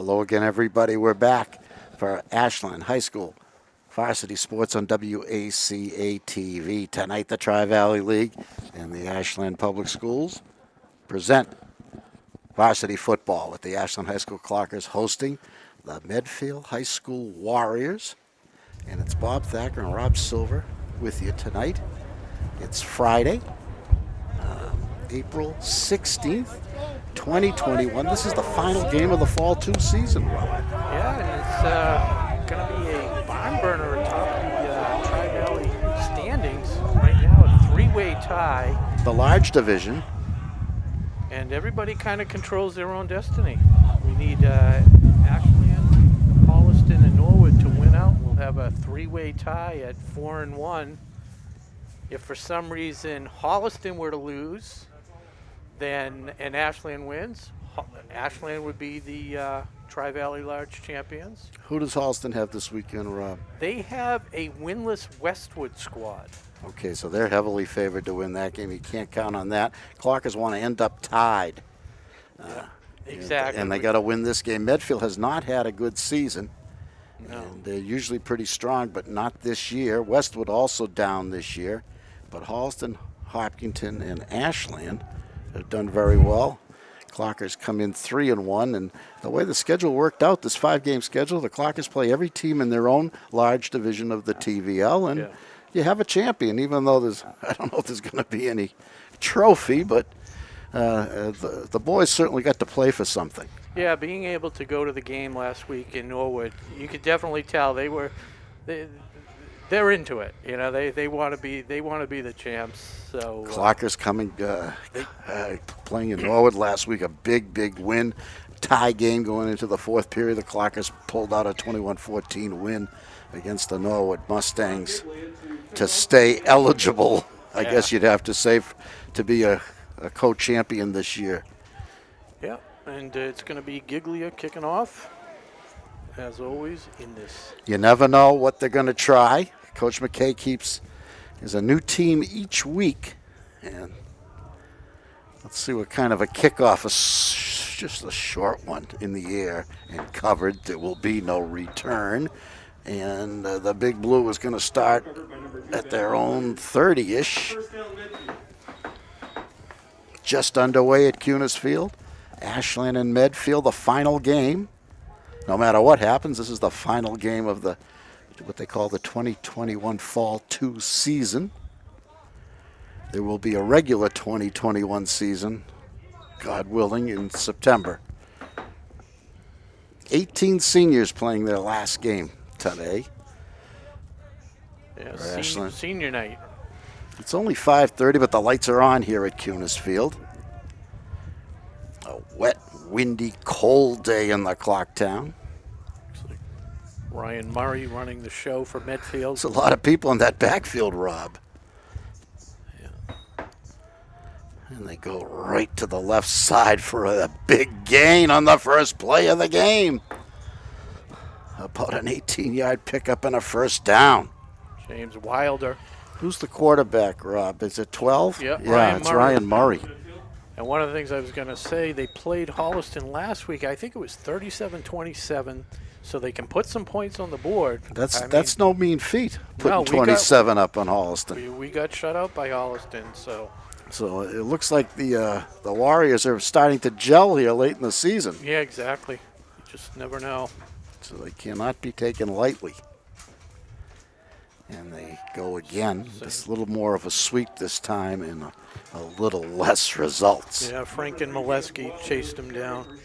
Hello again, everybody. We're back for Ashland High School Varsity Sports on WACA-TV. Tonight, the Tri-Valley League and the Ashland Public Schools present varsity football with the Ashland High School Clockers hosting the Medfield High School Warriors. And it's Bob Thacker and Rob Silver with you tonight. It's Friday, April 16th. 2021. This is the final game of the Fall 2 season, Rob. Yeah, and it's going to be a barn burner atop the Tri-Valley standings. Right now, a three-way tie. The large division. And everybody kind of controls their own destiny. We need Ashland, Holliston, and Norwood to win out. We'll have a three-way tie at 4-1. If for some reason Holliston were to lose, and Ashland wins, Ashland would be the Tri-Valley Large champions. Who does Holliston have this weekend, Rob? They have a winless Westwood squad. Okay, so they're heavily favored to win that game. You can't count on that. Clockers want to end up tied. Yeah, exactly. And they got to win this game. Medfield has not had a good season. No. And they're usually pretty strong, but not this year. Westwood also down this year. But Holliston, Hopkinton, and Ashland have done very well. Clockers come in 3-1, and the way the schedule worked out, this 5-game schedule, the Clockers play every team in their own large division of the TVL, and you have a champion, even though I don't know if there's going to be any trophy, but the boys certainly got to play for something. Yeah, being able to go to the game last week in Norwood, you could definitely tell they're into it. You know, they want to be the champs. So Clockers coming playing in Norwood last week, a big win, tie game going into the fourth period. The Clockers pulled out a 21-14 win against the Norwood Mustangs to stay eligible. I guess you'd have to say to be a co-champion this year. Yeah, and it's going to be Giglia kicking off, as always, in this. You never know what they're going to try. Coach McKay is a new team each week. And let's see what kind of a kickoff, just a short one in the air and covered. There will be no return. And the Big Blue is going to start at their own 30-ish. Just underway at Cunis Field. Ashland and Medfield, the final game. No matter what happens, this is the final game of what they call the 2021 Fall 2 season. There will be a regular 2021 season, God willing, in September. 18 seniors playing their last game today. Yeah, senior night. It's only 5:30, but the lights are on here at Cunis Field. A wet, windy, cold day in the clock town. Ryan Murray running the show for Medfield. There's a lot of people in that backfield, Rob. Yeah. And they go right to the left side for a big gain on the first play of the game. About an 18-yard pickup and a first down. James Wilder. Who's the quarterback, Rob? Is it 12? Yeah, it's Ryan Murray. And one of the things I was going to say, they played Holliston last week. I think it was 37-27, so they can put some points on the board. That's no mean feat, putting 27 up on Holliston. We got shut out by Holliston, so. So it looks like the Warriors are starting to gel here late in the season. Yeah, exactly. You just never know. So they cannot be taken lightly. And they go again. It's a little more of a sweep this time and a little less results. Yeah, Frank and Molesky chased him down.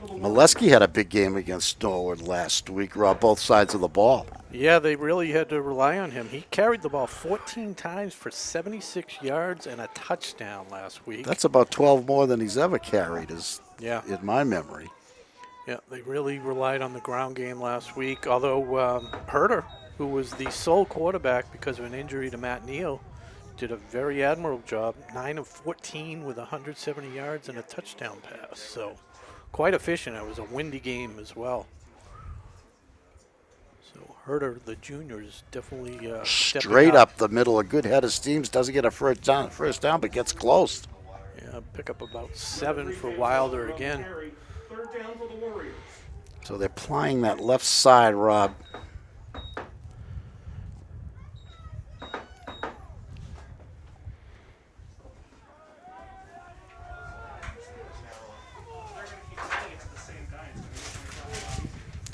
Molesky had a big game against Norwood last week, Rob, both sides of the ball. Yeah, they really had to rely on him. He carried the ball 14 times for 76 yards and a touchdown last week. That's about 12 more than he's ever carried, in my memory. Yeah, they really relied on the ground game last week, although Herder, who was the sole quarterback because of an injury to Matt Neal, did a very admirable job. 9 of 14 with 170 yards and a touchdown pass. So quite efficient. It was a windy game as well. So Herder, the junior, is definitely straight up the middle. A good head of steams. Doesn't get a first down, but gets close. Yeah, pick up about 7 for Wilder again. for the Warriors. So they're plying that left side, Rob.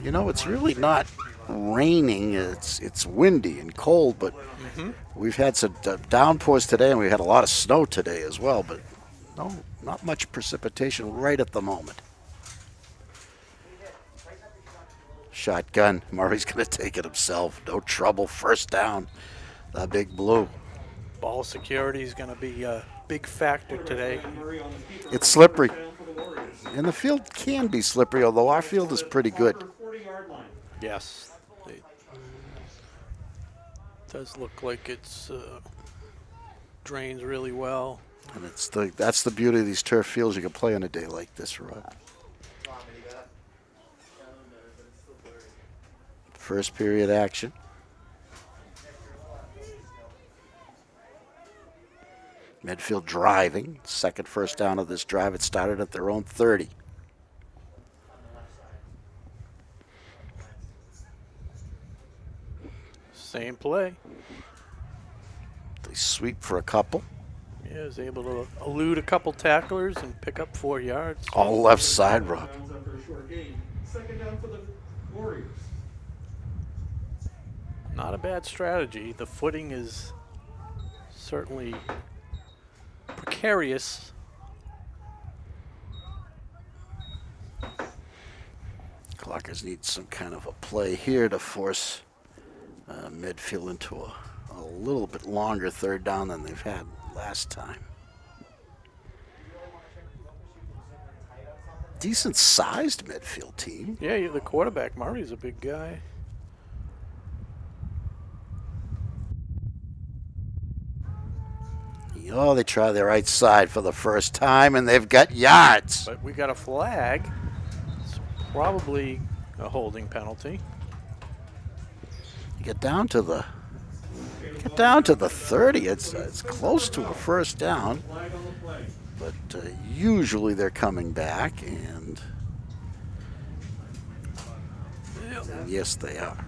You know, it's really not raining. It's windy and cold, but we've had some downpours today, and we had a lot of snow today as well, but no, not much precipitation right at the moment. Shotgun. Murray's going to take it himself. No trouble. First down. The Big Blue. Ball security is going to be a big factor today. It's slippery. And the field can be slippery, although our field is pretty good. Yes. It does look like it's drains really well. And that's the beauty of these turf fields. You can play on a day like this, Rob. First period action. Medfield driving. Second first down of this drive. It started at their own 30. Same play. They sweep for a couple. Yeah, is able to elude a couple tacklers and pick up 4 yards. All left side, Rob. Second down for the Warriors. Not a bad strategy. The footing is certainly precarious. Clockers need some kind of a play here to force Medfield into a little bit longer third down than they've had last time. Decent sized Medfield team. Yeah, the quarterback, Murray's a big guy. Oh, they try the right side for the first time, and they've got yards. But we got a flag. It's probably a holding penalty. You get down to the 30. It's close to a first down, but usually they're coming back, and yes, they are.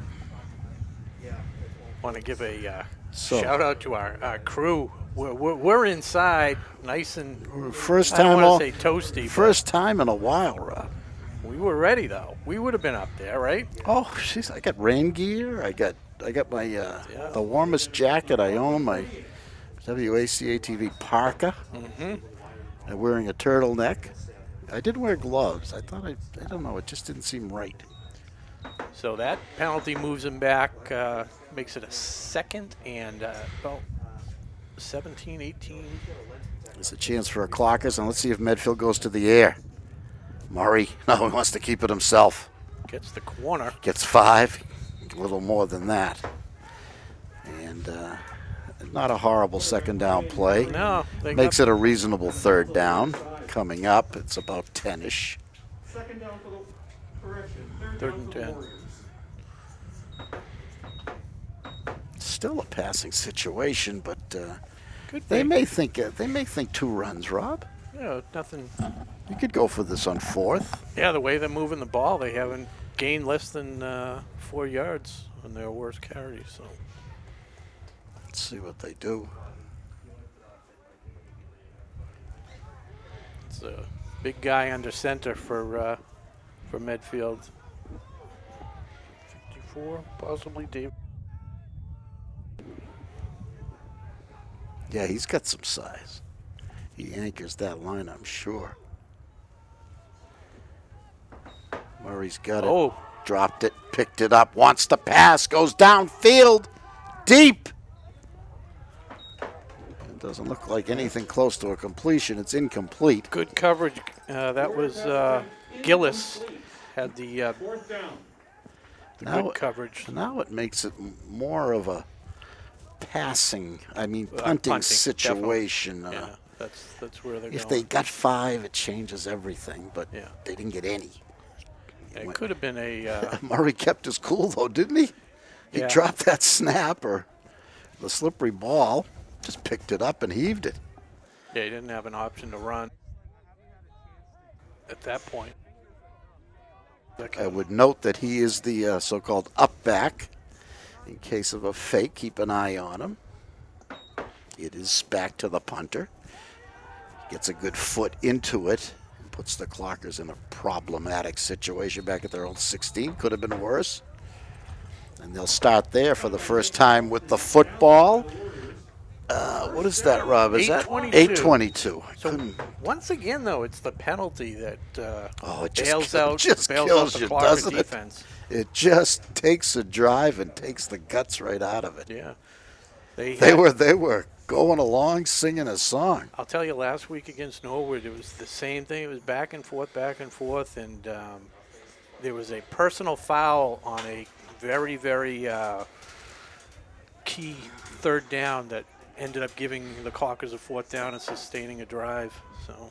Want to give a So- shout out to our crew. We're inside, nice and First I don't time want all, to say toasty. first time in a while, Rob. But we were ready though. We would have been up there, right? Oh, jeez, I got rain gear. I got my the warmest jacket I own. My WACA-TV parka. I'm wearing a turtleneck. I didn't wear gloves. I don't know. It just didn't seem right. So that penalty moves him back, makes it a second and about 17, 18. There's a chance for a Clockers, and let's see if Medfield goes to the air. Murray, no, he wants to keep it himself. Gets the corner. Gets 5, a little more than that. And not a horrible second down play. No. Makes it a reasonable third down. Coming up, it's about 10-ish. Second down for the correction. Third and 10. Still a passing situation, but Could they be. may think 2 runs, Rob. Yeah, nothing. You could go for this on 4th. Yeah, the way they're moving the ball, they haven't gained less than 4 yards on their worst carry. So Let's see what they do. it's a big guy under center for Medfield. 54, possibly Dave. Yeah, he's got some size. He anchors that line, I'm sure. Murray's got it. Oh, Dropped it, picked it up, wants to pass, goes downfield, deep. It doesn't look like anything close to a completion. It's incomplete. good coverage. That was Gillis had the Fourth down. good coverage. Now it makes it more of a punting Punting, situation. Yeah, that's where they're If going. they got 5, it changes everything, but Yeah. they didn't get any. It could have been a Murray kept his cool, though, didn't he? He Yeah. dropped that snap or the slippery ball, just picked it up and heaved it. yeah. He didn't have an option to run at that point. I would note that he is the so-called up back. In case of a fake, keep an eye on him. It is back to the punter. Gets a good foot into it and puts the Clockers in a problematic situation back at their own 16. Could have been worse. And they'll start there for the first time with the football. What is that, Rob? Is that 8:22? So once again, though, it's the penalty that it bails out kills the you, Clocker doesn't it? defense. It just takes a drive and takes the guts right out of it. Yeah, they were going along singing a song. I'll tell you, last week against Norwood, it was the same thing. It was back and forth, and there was a personal foul on a very, very key third down that ended up giving the Clockers a fourth down and sustaining a drive. So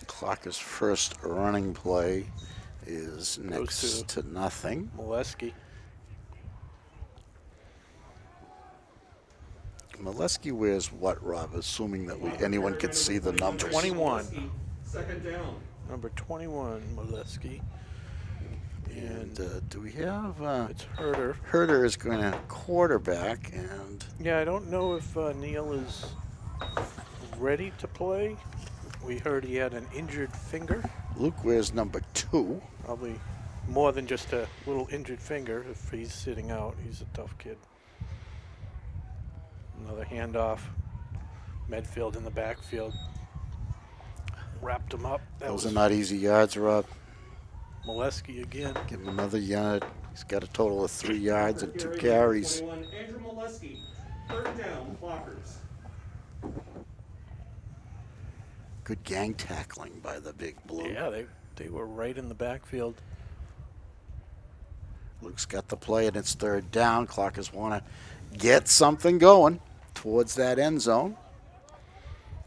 Clockers' first running play is next to nothing. Molesky. Molesky wears what, Rob? Assuming that anyone can see the numbers. 21. Second down. Number 21, Molesky. And do we have? It's Herder. Herder is going to quarterback, and Yeah, I don't know if Neil is ready to play. We heard he had an injured finger. Luke wears number 2. Probably more than just a little injured finger if he's sitting out. He's a tough kid. Another handoff. Medfield in the backfield. Wrapped him up. Those are not easy yards, Rob. Molesky again. Give him another yard. He's got a total of 3 yards and 2 carries. 21, Andrew Molesky. Third down, Clockers. Good gang tackling by the big blue. Yeah, they were right in the backfield. Luke's got the play, and it's third down. Clockers want to get something going towards that end zone.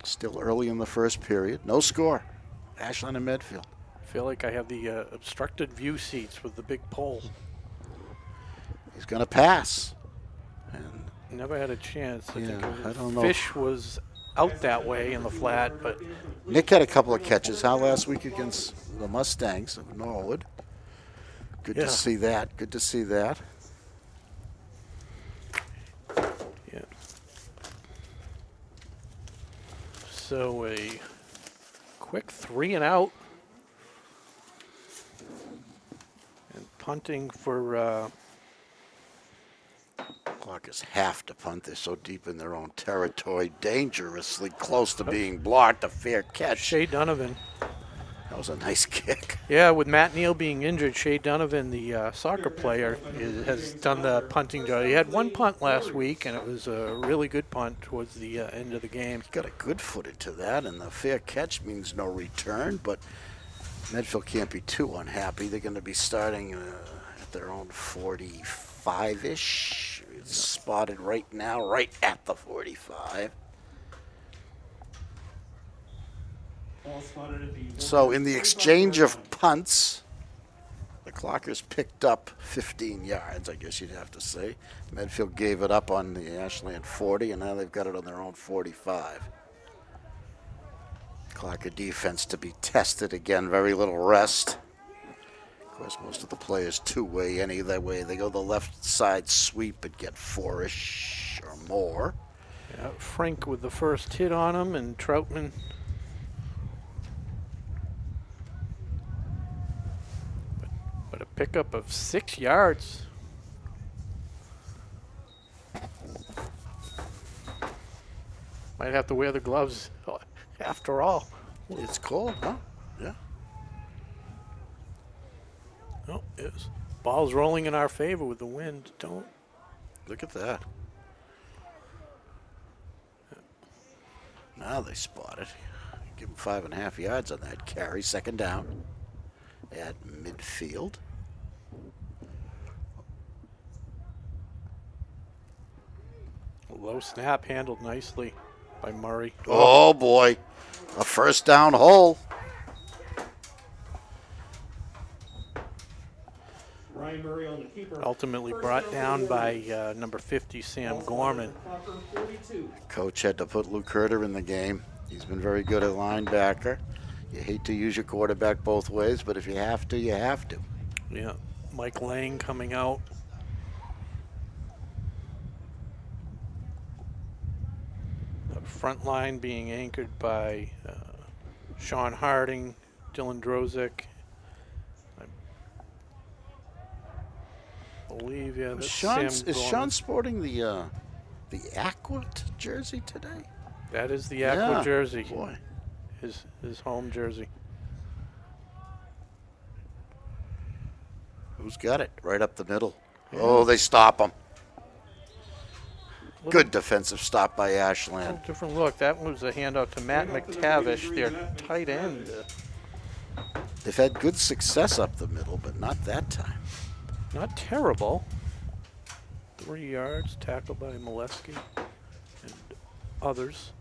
Still early in the first period. No score. Ashland and Medfield. I feel like I have the obstructed view seats with the big pole. He's going to pass. And Never had a chance. I think Yeah, it I was, don't know. Fish was out that way in the flat, but Nick had a couple of catches, last week against the Mustangs of Norwood. Good Yeah. to see that. Good to see that. yeah. So a quick 3 and out. And punting for Clockers have to punt. They're so deep in their own territory, dangerously close to being blocked. A fair catch. Shea Donovan. That was a nice kick. Yeah, with Matt Neal being injured, Shea Donovan, the soccer player, has done the punting job. He had one punt last week, and it was a really good punt towards the end of the game. Got a good foot into that, and the fair catch means no return, but Medfield can't be too unhappy. They're going to be starting at their own 45-ish. It's spotted right now, right at the 45. Ball spotted at the So in the exchange of punts, the Clockers picked up 15 yards, I guess you'd have to say. Medfield gave it up on the Ashland 40, and now they've got it on their own 45. Clocker defense to be tested again, very little rest. Of course, most of the play is two-way. Any that way, they go the left side sweep and get 4-ish or more. Yeah, Frank with the first hit on him, and Troutman. But a pickup of 6 yards. Might have to wear the gloves after all. It's cold, huh? Yeah. Oh, it's ball's rolling in our favor with the wind. Don't. Look at that. Now they spot it. Give them 5.5 yards on that carry. Second down at midfield. Low snap handled nicely by Murray. Oh boy, a first down hole. Ryan Murray on the keeper. Ultimately brought down by number 50, Sam Gorman. Clocker 42. Coach had to put Luke Herder in the game. He's been very good at linebacker. You hate to use your quarterback both ways, but if you have to, you have to. Yeah, Mike Lang coming out. The front line being anchored by Sean Harding, Dylan Drozik. I believe, yeah, that's Is Sam Sean Gorman. sporting the Aqua jersey today? That is the Aqua Yeah, jersey, Boy, his home jersey. who's got it? Right up the middle. Oh, they stop him. Good defensive stop by Ashland. Different look. That was a handout to Matt McTavish, their tight end. They've had good success up the middle, but not that time. Not terrible. 3 yards, tackled by Molesky and others.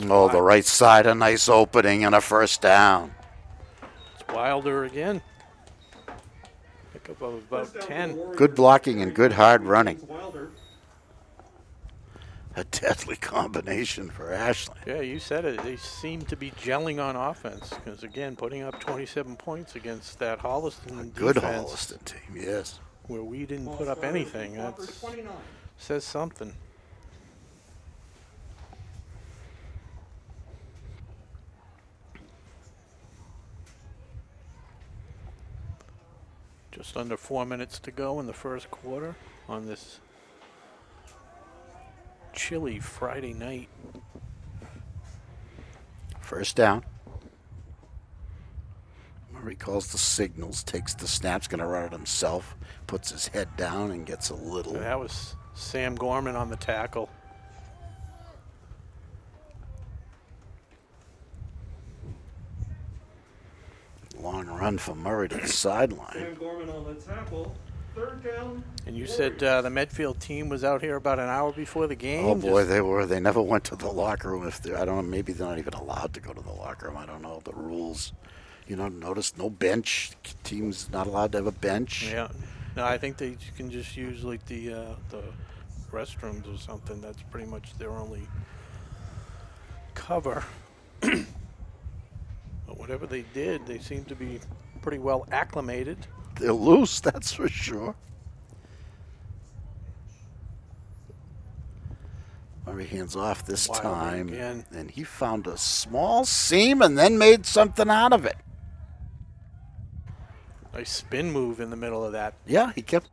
Oh, the right side, a nice opening and a first down. It's Wilder again. Pickup of about First down for the 10. Warriors. Good blocking and good hard running. Wilder. A deadly combination for Ashland. Yeah, you said it. They seem to be gelling on offense because, again, putting up 27 points against that Holliston Good defense Holliston team, yes. where we didn't Ball put up started anything. at That 29. says something. Just under 4 minutes to go in the first quarter on this chilly Friday night. First down. Murray calls the signals, takes the snaps, going to run it himself, puts his head down and gets a little. That was Sam Gorman on the tackle. Long run from Murray to the sideline. Sam Gorman on the tackle. Third down. And you said the Medfield team was out here about an hour before the game. Oh boy, Just- they were. They never went to the locker room. If I don't know, maybe they're not even allowed to go to the locker room. I don't know the rules. You know, notice no bench. Team's not allowed to have a bench. Yeah. No, I think they can just use like the restrooms or something. That's pretty much their only cover. But whatever they did, they seem to be pretty well acclimated. They're loose, that's for sure. Murray hands off this Wilder time, again. and he found a small seam and then made something out of it. Nice spin move in the middle of that. Yeah, he kept.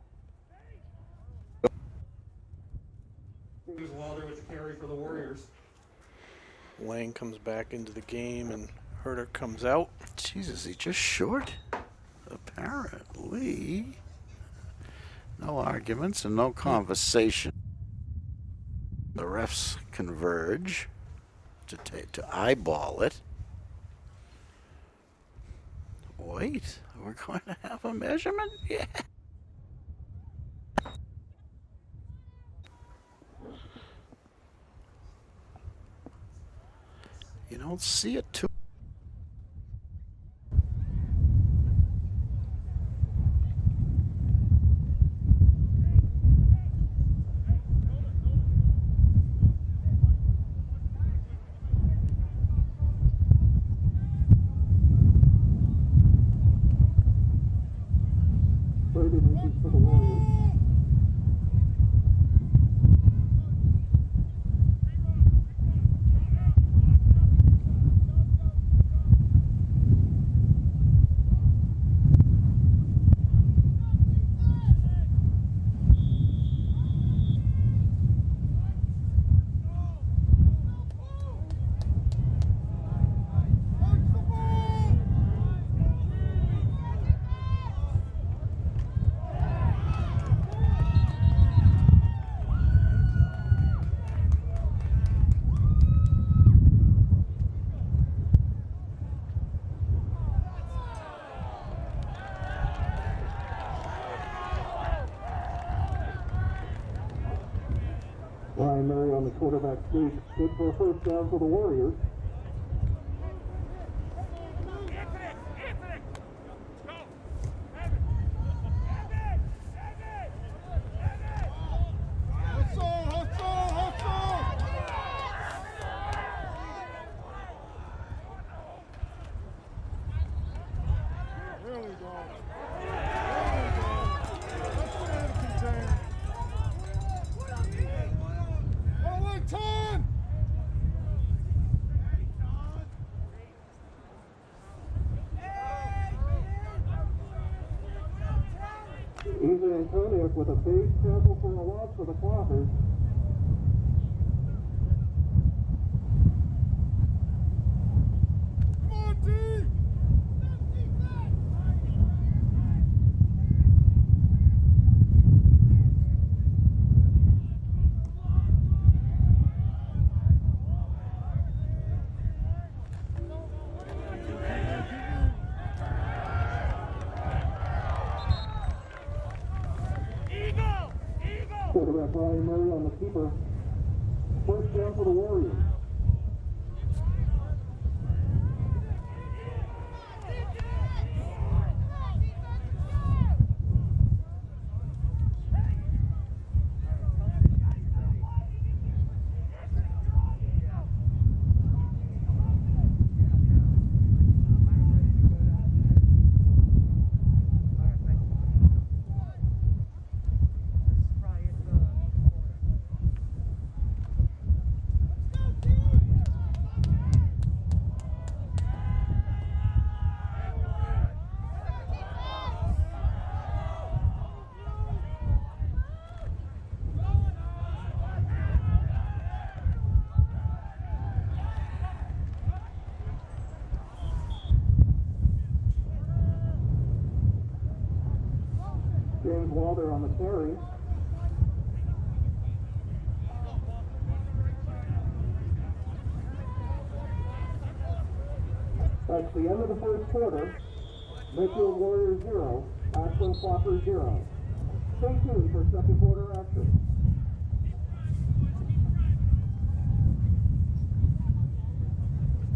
Here's Wilder with the carry for the Warriors. Lang comes back into the game and Herder comes out. Jesus, he just short? Apparently. No arguments and no conversation. The refs converge to eyeball it. Wait, we're going to have a measurement? Yeah. You don't see it too. For the Warriors. Primary on the quarterback sneak. Good for a first down for the Warriors. Ethan Antoniuk with a base tackle for a loss for the Clockers. Come on, D! Quarterback Ryan Murray on the keeper. First down for the Warriors. James Walder on the carry. That's the end of the first quarter. Medfield Warriors 0, Ashland Clockers 0. Stay tuned for second quarter action.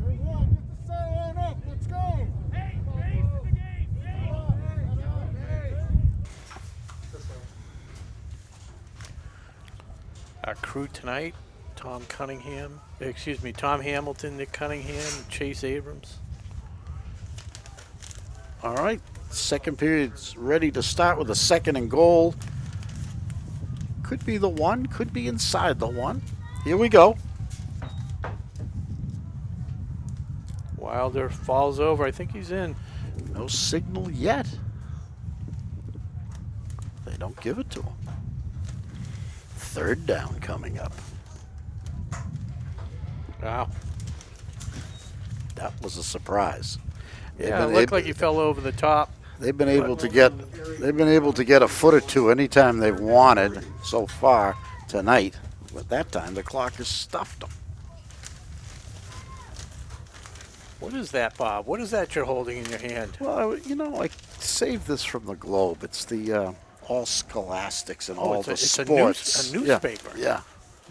Get the sail on up. Let's go. Our crew tonight, Tom Hamilton, Nick Cunningham, Chase Abrams. All right, second period's ready to start with a second and goal. Could be the one, could be inside the one. Here we go. Wilder falls over. I think he's in. No signal yet. They don't give it to him. Third down coming up. Wow. That was a surprise. Yeah, it looked like he fell over the top. They've been able to get a foot or two anytime they've wanted so far tonight. But that time the Clockers stuffed them. What is that, Bob? What is that you're holding in your hand? Well, you know, I saved this from the Globe. It's the all scholastics and all the sports. A newspaper. Yeah.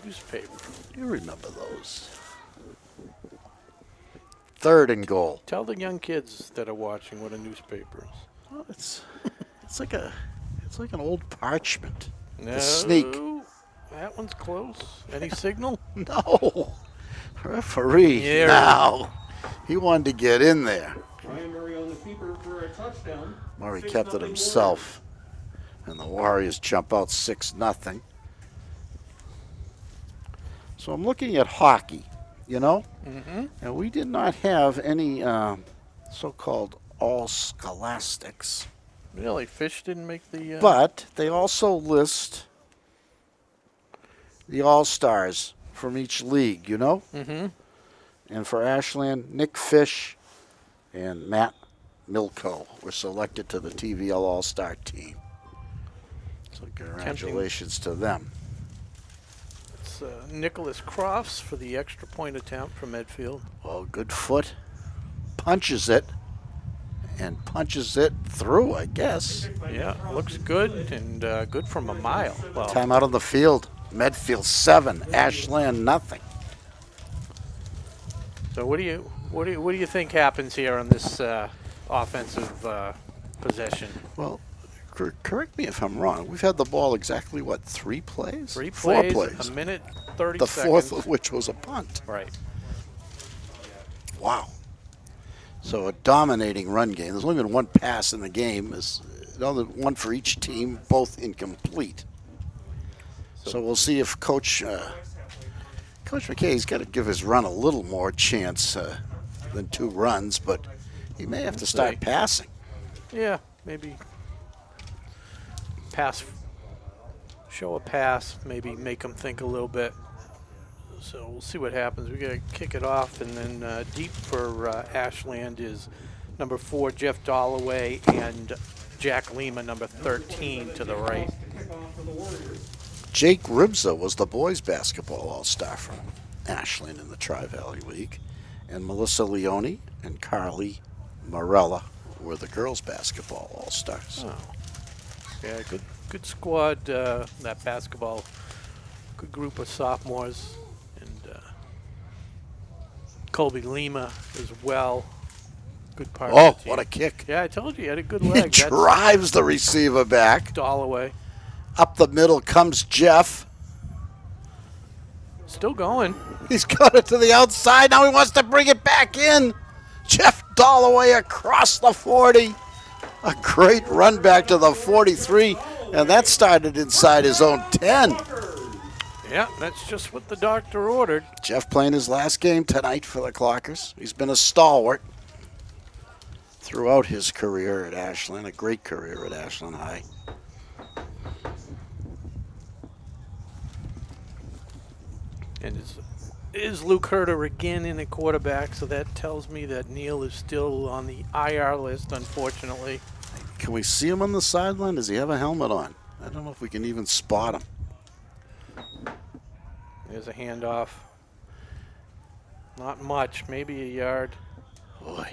Newspaper. You remember those. Third and goal. Tell the young kids that are watching what a newspaper is. Well, it's like an old parchment. No, The sneak. that one's close. Any signal? No. Referee. Yeah. Now. He wanted to get in there. Ryan Murray on the keeper for a touchdown. Murray 6-0 kept it himself. And the Warriors jump out 6-0. So I'm looking at hockey, you know? Mm-hmm. And we did not have any so-called all scholastics. Really? Fish didn't make the... But they also list the all-stars from each league, you know? Mm-hmm. And for Ashland, Nick Fish and Matt Milko were selected to the TVL All-Star team. So congratulations to them. It's Nicholas Crofts for the extra point attempt for Medfield. Well, good foot. Punches it. And punches it through, I guess. Yeah, looks good and good from a mile. Well, Time out on the field. Medfield 7, Ashland nothing. So what do you think happens here on this offensive possession? Well, correct me if I'm wrong. We've had the ball exactly, what, 3 plays? 3 4 plays, plays. a minute 30 The seconds. fourth of which was a punt. Right. Wow. So a dominating run game. There's only been 1 pass in the game. There's another 1 for each team, both incomplete. So we'll see if Coach McKay's got to give his run a little more chance than 2 runs, but he may have to start passing. Yeah, maybe pass. Show a pass, maybe make them think a little bit. So we'll see what happens. We got to kick it off, and then deep for Ashland is number 4, Jeff Dollaway, and Jack Lima, number 13, to the right. Jake Ribza was the boys' basketball all-star from Ashland in the Tri-Valley League, and Melissa Leone and Carly Morella were the girls' basketball all-stars. Oh. Yeah, good squad, that basketball. Good group of sophomores. And Colby Lima as well. Good part of the team. What a kick. Yeah, I told you, he had a good He leg. drives the receiver back. Dollaway. Up the middle comes Jeff. Still going. He's got it to the outside. Now he wants to bring it back in. Jeff Dollaway across the 40. A great run back to the 43. And that started inside his own 10. Yeah, that's just what the doctor ordered. Jeff playing his last game tonight for the Clockers. He's been a stalwart throughout his career at Ashland. A great career at Ashland High. And is Luke Herter again in at quarterback, so that tells me that Neil is still on the IR list, unfortunately. Can we see him on the sideline? Does he have a helmet on? I don't know if we can even spot him. There's a handoff. Not much, maybe a yard. Boy.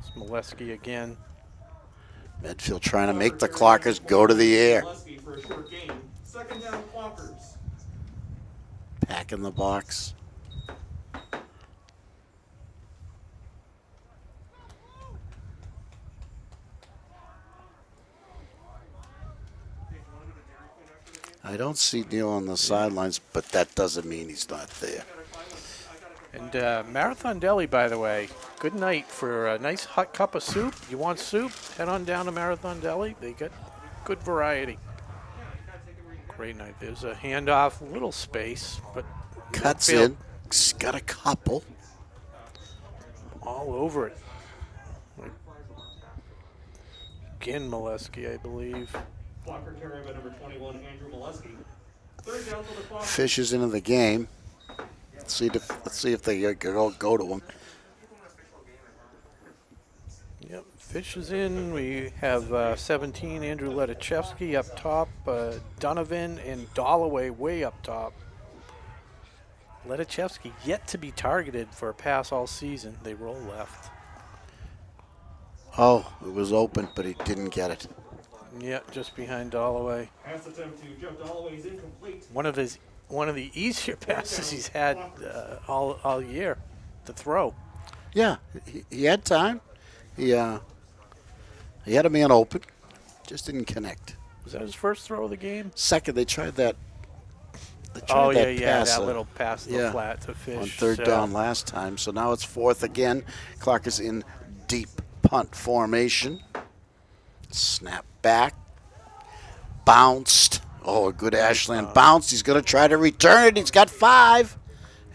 It's Molesky again. Medfield trying to make the Clockers go to the air. For a short gain. Second down, Clockers. Pack in the box. I don't see Neil on the sidelines, but that doesn't mean he's not there. And Marathon Deli, by the way, good night for a nice hot cup of soup. You want soup? Head on down to Marathon Deli. They got good variety. Great night. There's a handoff, little space, but Cuts Medfield in. He's got a couple. all over it. Again, Molesky, I believe. Blocker carry by number 21, Andrew Molesky. Third down for the Clockers. Fish is into the game. Let's see if they go to him. Yep, Fish is in. We have 17, Andrew Letachevsky up top, Donovan and Dollaway way up top. Letachevsky yet to be targeted for a pass all season. They roll left. Oh, it was open, but he didn't get it. Yeah, just behind Dollaway. Pass attempt to Jeff Dollaway is incomplete. One of the easier passes he's had all year to throw. Yeah, he had time. He had a man open, just didn't connect. Was that his first throw of the game? Second, they tried that. Oh, that yeah, pass, that little pass in the flat to Fish. on third down last time. So now it's fourth again. Clockers in deep punt formation. Snap back. Bounced. Oh, a good Ashland bounce. He's going to try to return it. He's got 5.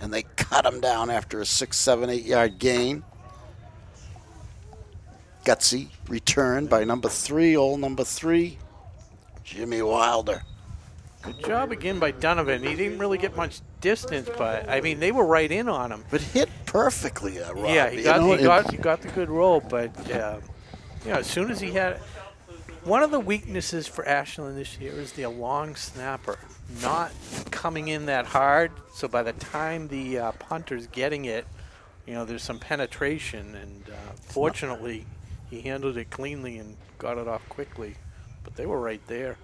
And they cut him down after a 6, 7, 8 yard gain. Gutsy return by number 3, old number 3, Jimmy Wilder. Good job again by Donovan. He didn't really get much distance, but I mean they were right in on him. But hit perfectly, Rob. Yeah, he got the good roll, but as soon as he had one of the weaknesses for Ashland this year is the long snapper not coming in that hard. So by the time the punter's getting it, there's some penetration, and fortunately he handled it cleanly and got it off quickly. But they were right there.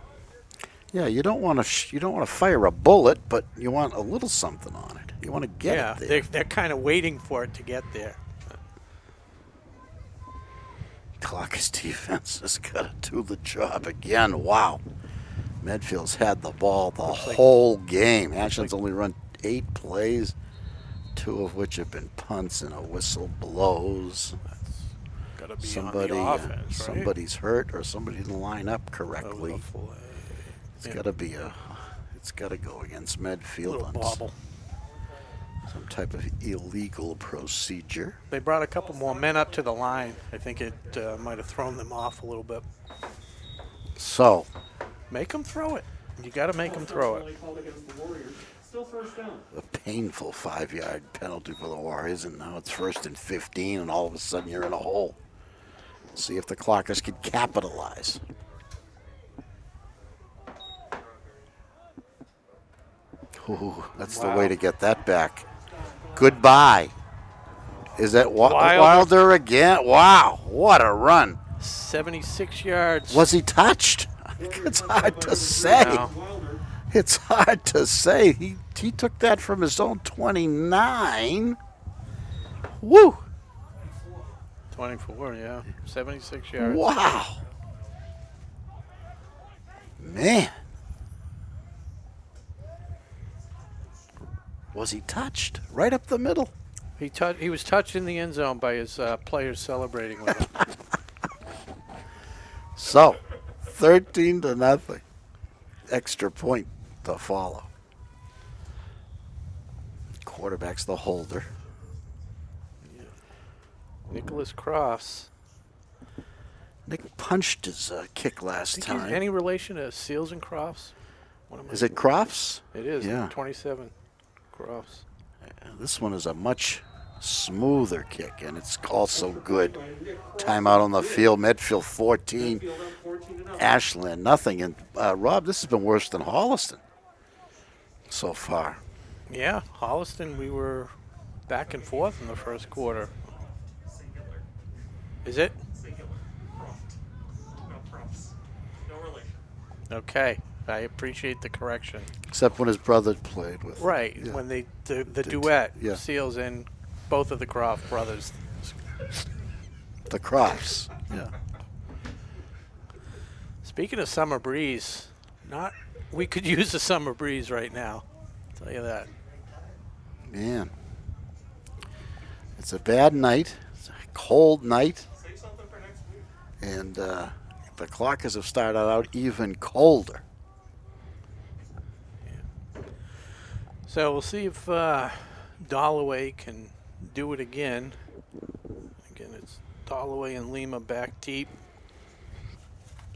Yeah, you don't want to fire a bullet, but you want a little something on it. You want to get Yeah, it there. they're kind of waiting for it to get there. Clockers defense has got to do the job again. Wow. Medfield's had the ball the whole game. Ashland's only run 8 plays, 2 of which have been punts and a whistle blows. Got to be Somebody, on the offense, right? somebody's hurt or somebody didn't line up correctly. It's Yeah. got to be it's got to go against Medfield Little on bobble. some type of illegal procedure. They brought a couple more men up to the line. I think it might have thrown them off a little bit. So, Make them throw it. You got to make them throw it. Penalty called against the Warriors. Still first down. a painful 5-yard penalty for the Warriors, and now it's 1st and 15, and all of a sudden you're in a hole. See if the Clockers can capitalize. Ooh, that's the way to get that back. Goodbye. Is that Wilder again? Wow, what a run. 76 yards. Was he touched? It's hard to say. No. Wilder. It's hard to say. He took that from his own 29. Woo! 24, yeah. 76 yards. Wow. Man. Was he touched? Right up the middle. He was touched in the end zone by his players celebrating with him. So, 13-0. Extra point to follow. Quarterback's the holder. Nicholas Cross. Nick punched his kick last Think time. he's any relation to Seals and Crofts? Is it Crofts? It is. Yeah. 27. Crofts. This one is a much smoother kick, and it's also good. Timeout on the field. Medfield 14. Field up 14-0. Ashland nothing. And Rob, this has been worse than Holliston so far. Yeah, Holliston, we were back and forth in the first quarter. Singular. Is it? Singular. Croft. No props. No relation. Okay. I appreciate the correction. Except when his brother played with. Right, Yeah. when the duet, yeah. Seals and both of the Croft brothers. The Crofts. Yeah. Speaking of summer breeze, we could use a summer breeze right now. I'll tell you that. Man. It's a bad night. It's a cold night. Say something for next week. And the Clockers have started out even colder. So we'll see if Dollaway can do it again. Again, it's Dollaway and Lima back deep.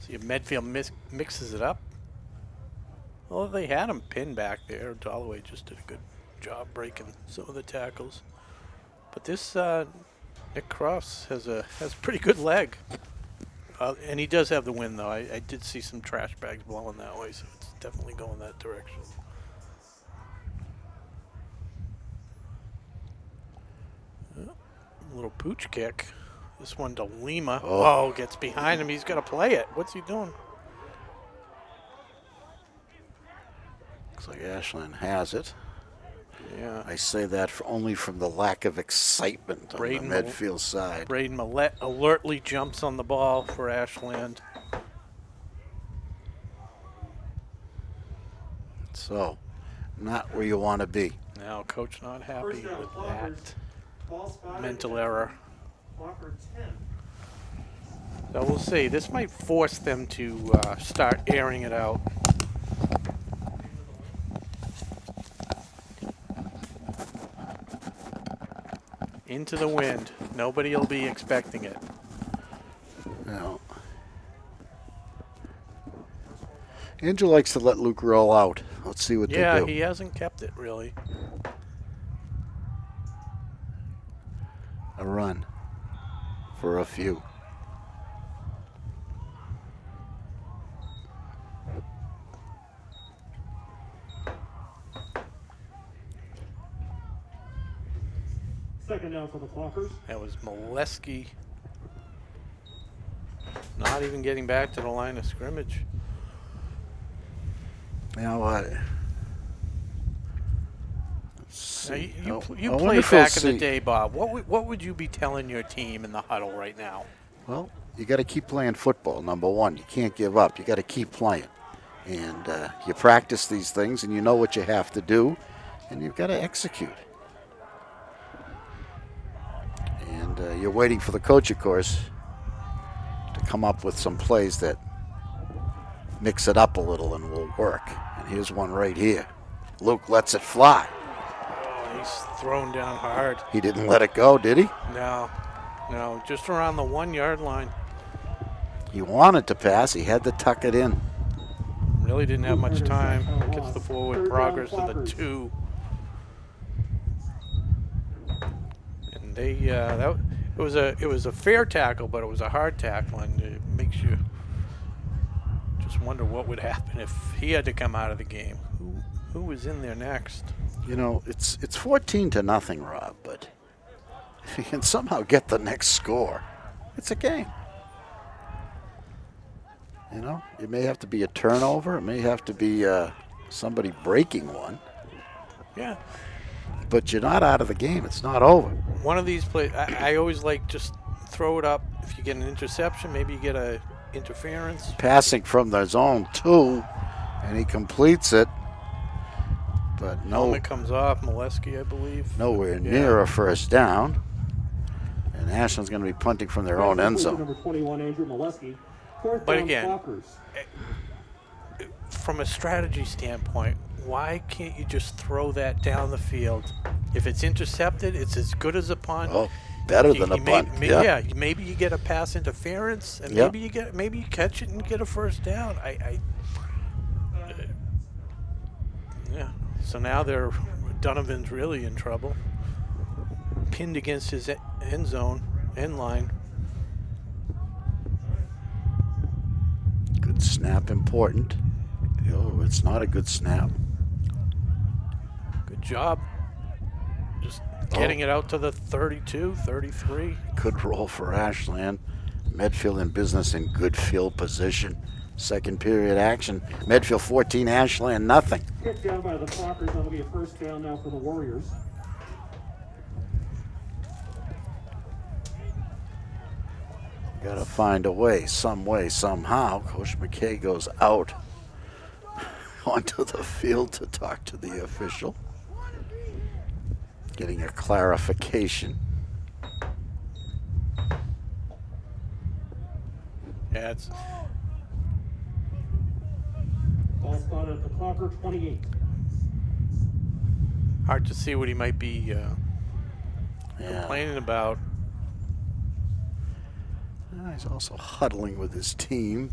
See if Medfield mixes it up. Well, they had him pinned back there. Dollaway just did a good job breaking some of the tackles. But this Nick Cross has a pretty good leg. And he does have the win, though. I did see some trash bags blowing that way, so it's definitely going that direction. Little pooch kick. This one to Lima. Oh, gets behind him. He's got to play it. What's he doing? Looks like Ashland has it. Yeah. I say that only from the lack of excitement on Braden the Medfield side. Braden Millette alertly jumps on the ball for Ashland. So, not where you want to be. Now, coach not happy First down, with Clockers. that Ball spotted. mental error. Clocker 10. So we'll see. This might force them to start airing it out. Into the wind. Nobody will be expecting it. No. Andrew likes to let Luke roll out. Let's see what Yeah, they do. he hasn't kept it really. A run for a few. Second down for the Clockers. That was Molesky. Not even getting back to the line of scrimmage. You know what? Now, you I wonder played if we'll back in the see. day, Bob. What would you be telling your team in the huddle right now? Well, you got to keep playing football, number one. You can't give up. You got to keep playing. And you practice these things, and you know what you have to do, and you've got to execute. And you're waiting for the coach, of course, to come up with some plays that mix it up a little and will work. And here's one right here. Luke lets it fly. Oh, he's thrown down hard. He didn't let it go, did he? No, just around the 1 yard line. He wanted to pass. He had to tuck it in. Really didn't have much time. Gets the forward progress to the 2. And they it was a fair tackle, but it was a hard tackle, and it makes you just wonder what would happen if he had to come out of the game. Who was in there next? You know, it's 14-0, Rob, but if you can somehow get the next score, it's a game. You know, it may have to be a turnover. It may have to be somebody breaking one. Yeah. But you're not out of the game. It's not over. One of these plays, I always like just throw it up. If you get an interception, maybe you get a interference. Passing from the zone 2, and he completes it. But no, Helmet comes off, Molesky, I believe. nowhere near a first down. And Ashland's going to be punting from their own end zone. Number 21, Andrew Molesky. Fourth But down, again, Clockers. from a strategy standpoint, why can't you just throw that down the field? If it's intercepted, it's as good as a punt. Oh, better than a punt. Yeah, maybe you get a pass interference, and Yep. maybe you catch it and get a first down. Yeah. So now Donovan's really in trouble. Pinned against his end line. Good snap, important. Oh, it's not a good snap. Good job. Just getting it out to the 32, 33. Good roll for Ashland. Medfield in business in good field position. Second period action. Medfield 14, Ashland nothing. Hit down by the Clockers. That'll be a first down now for the Warriors. Got to find a way, somehow. Coach McKay goes out onto the field to talk to the official, getting a clarification. Yeah, it's Ball spotted at the Clocker 28. hard to see what he might be complaining about. He's also huddling with his team.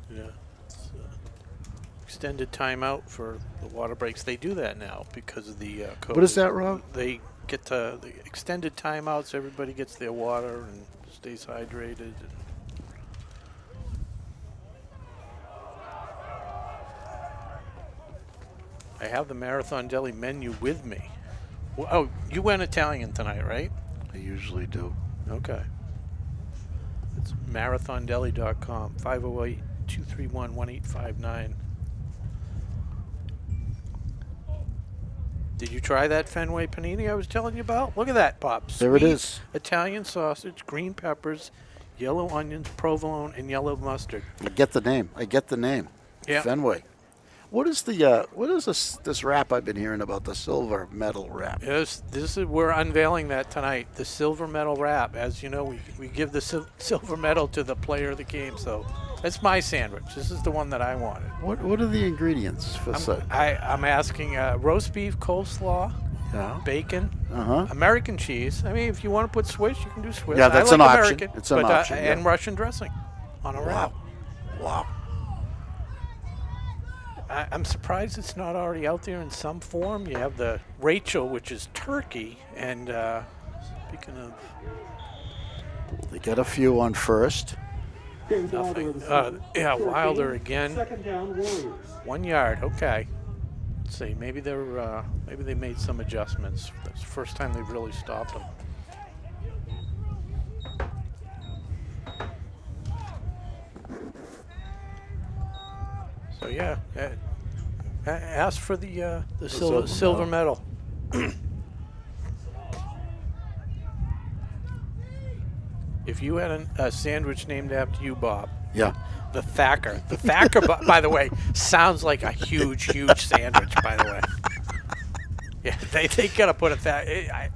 Yeah. It's, extended timeout for the water breaks. They do that now because of the COVID. What is that, Rob? They get to the extended timeouts. Everybody gets their water and stays hydrated. And I have the Marathon Deli menu with me. Oh, you went Italian tonight, right? I usually do. Okay. It's marathondeli.com, 508-231-1859. Did you try that Fenway panini I was telling you about? Look at that, Pops. There it is. Italian sausage, green peppers, yellow onions, provolone, and yellow mustard. I get the name. Yeah. Fenway. What is this wrap I've been hearing about, the silver medal wrap? Yes, we're unveiling that tonight, the silver medal wrap. As you know, we give the silver medal to the player of the game, so that's my sandwich. This is the one that I wanted. What are the ingredients for I'm asking roast beef, coleslaw, bacon, American cheese. I mean, if you want to put Swiss, you can do Swiss. Yeah, that's I like an option. American, It's an option, yeah. And Russian dressing on a wrap. Wow. I'm surprised it's not already out there in some form. You have the Rachel, which is turkey, and speaking of, They get a few on first. nothing. Wilder again. Second down, Warriors. 1 yard. Okay. Let's see. Maybe they made some adjustments. That's the first time they've really stopped them. So yeah, ask for the silver silver medal. If you had a sandwich named after you, Bob, Yeah. the Thacker. The Thacker, by the way, sounds like a huge sandwich, by the way. Yeah, they got to put a Thacker.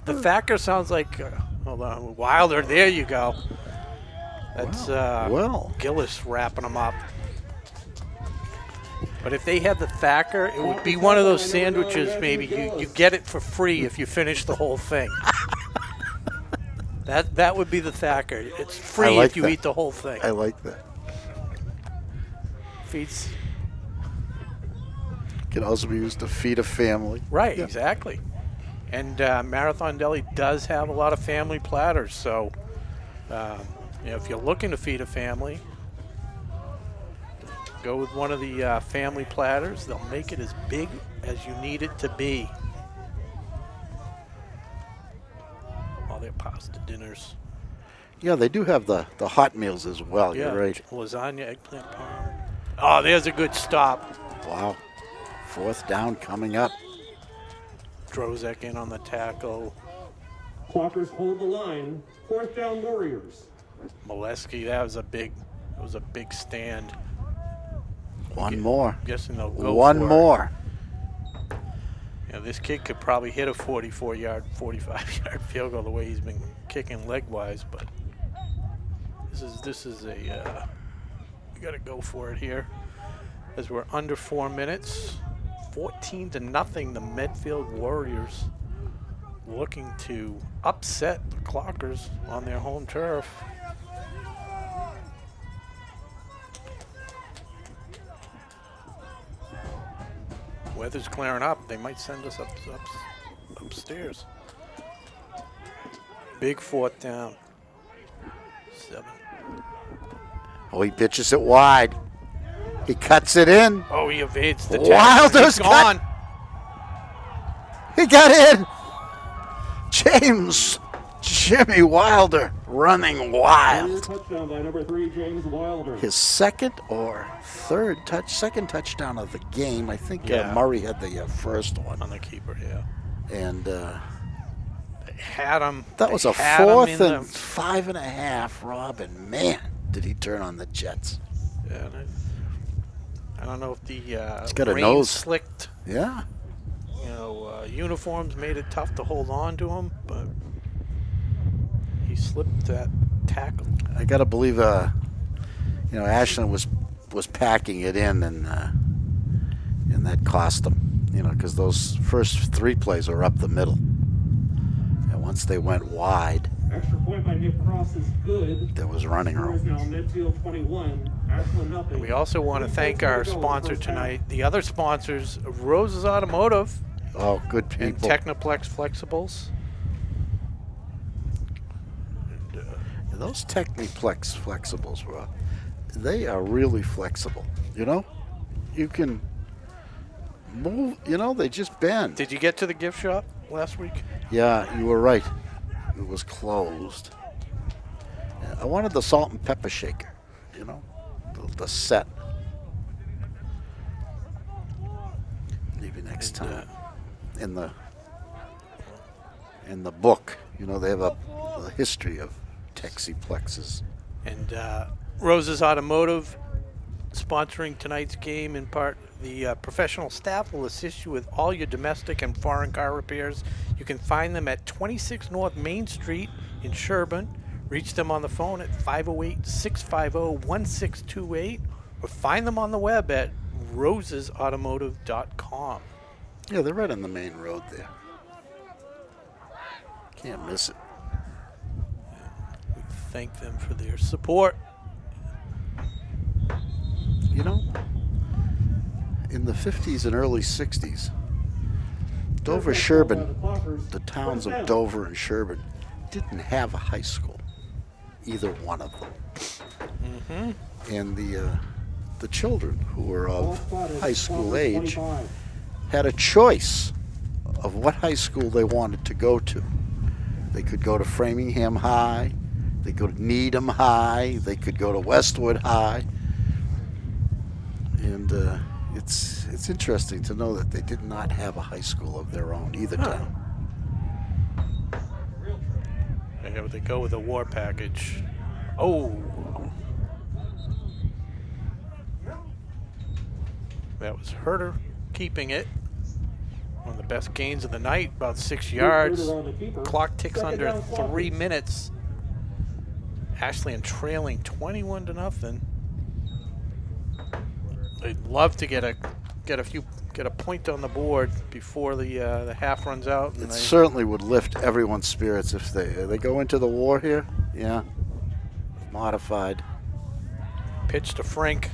The Thacker sounds like, hold on, Wilder. There you go. That's well. Gillis wrapping them up. But if they had the Thacker, it would be one of those sandwiches, maybe you get it for free if you finish the whole thing. That would be the Thacker. It's free like if you that. eat the whole thing. I like that. Feeds. Can also be used to feed a family. Right, Yeah. exactly. And Marathon Deli does have a lot of family platters, so if you're looking to feed a family, go with one of the family platters. They'll make it as big as you need it to be. All their pasta dinners. Yeah, they do have the hot meals as well. Yeah, You're right. lasagna, eggplant parm. Oh, there's a good stop. Wow. 4th down coming up. Drozek in on the tackle. Clockers hold the line. 4th down Warriors. Molesky, that was a big stand. One more. I'm guessing they'll go One for it. more. You know, this kid could probably hit a 44-yard, 45-yard field goal the way he's been kicking leg-wise, but this is a we got to go for it here as we're under 4 minutes. 14-0, the Medfield Warriors looking to upset the Clockers on their home turf. Weather's clearing up. They might send us upstairs. Big 4th down. 7. Oh, he pitches it wide. He cuts it in. Oh, he evades the tackle. Wilder's He's gone. He got in. Jimmy Wilder running wild. Touchdown by number 3, James Wilder. His second touchdown of the game. I think Yeah. Murray had the first one. On the keeper, yeah. And They had him. that was they a had him 4th in the- and 5.5, Rob. And man, did he turn on the Jets. Yeah, and I don't know if the got a rain nose. slicked, Yeah. uniforms made it tough to hold on to him, but he slipped that tackle. I got to believe, Ashland was packing it in, and that cost them, because those first 3 plays are up the middle. And once they went wide, Extra point by Nick Cross is good. there was running Score is room. now Medfield 21, Ashland nothing. We also want to thank our sponsor tonight. The other sponsors, Rose's Automotive Oh, good and people. Technoplex Flexibles. Those Techniplex flexibles, Rob, they are really flexible. You can move, they just bend. Did you get to the gift shop last week? Yeah, you were right. It was closed. I wanted the salt and pepper shaker, the set. Maybe next And, time. In the book, they have a history of Texiplexes. And Rose's Automotive sponsoring tonight's game in part. The professional staff will assist you with all your domestic and foreign car repairs. You can find them at 26 North Main Street in Sherburne. Reach them on the phone at 508-650-1628 or find them on the web at rosesautomotive.com. Yeah, they're right on the main road there. Can't miss it. We thank them for their support. In the 50s and early 60s, Dover, Sherburne, the towns of Dover and Sherburne didn't have a high school, either one of them. And the children who were of high school age had a choice of what high school they wanted to go to. They could go to Framingham High, they could go to Needham High, they could go to Westwood High. And it's interesting to know that they did not have a high school of their own either town. They go with a war package. Oh. That was Herter keeping it. One of the best gains of the night, about 6 yards. Clock ticks under 3 minutes. Ashland trailing 21-0. They'd love to get a point on the board before the half runs out. And It certainly would lift everyone's spirits if they go into the war here. Yeah, modified. Pitch to Frank.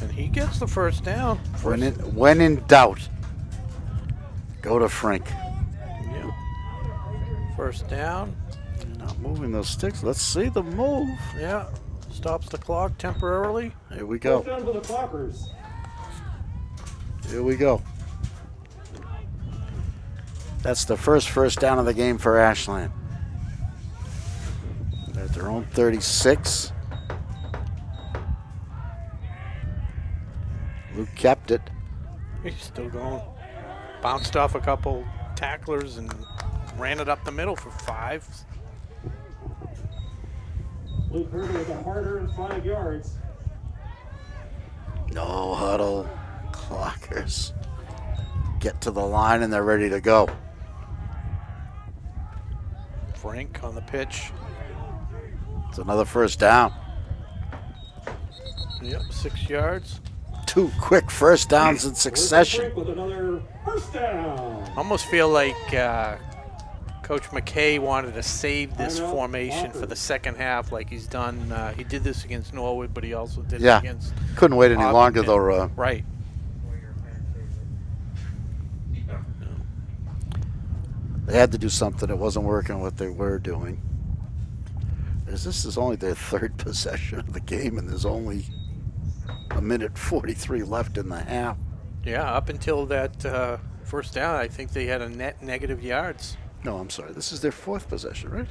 And he gets the first down. When in doubt, go to Frank. Yeah. First down. Not moving those sticks. Let's see the move. Yeah. Stops the clock temporarily. Here we go. Down for the Clockers. Here we go. That's the first down of the game for Ashland. They're at their own 36. Luke kept it. He's still going. Bounced off a couple tacklers and ran it up the middle for 5. Luke Herter with a harder and 5 yards. No huddle. Clockers get to the line and they're ready to go. Frank on the pitch. It's another first down. Yep, 6 yards. 2 quick first downs in succession. Frank with another first down. Almost feel like Coach McKay wanted to save this formation for the second half, like he's done. He did this against Norwood, but he also did it against. Couldn't wait any longer though. Right. They had to do something. It wasn't working what they were doing. This is only their 3rd possession of the game, and there's only a minute 43 left in the half. Yeah, up until that first down, I think they had a net negative yards. No, I'm sorry. This is their 4th possession, right?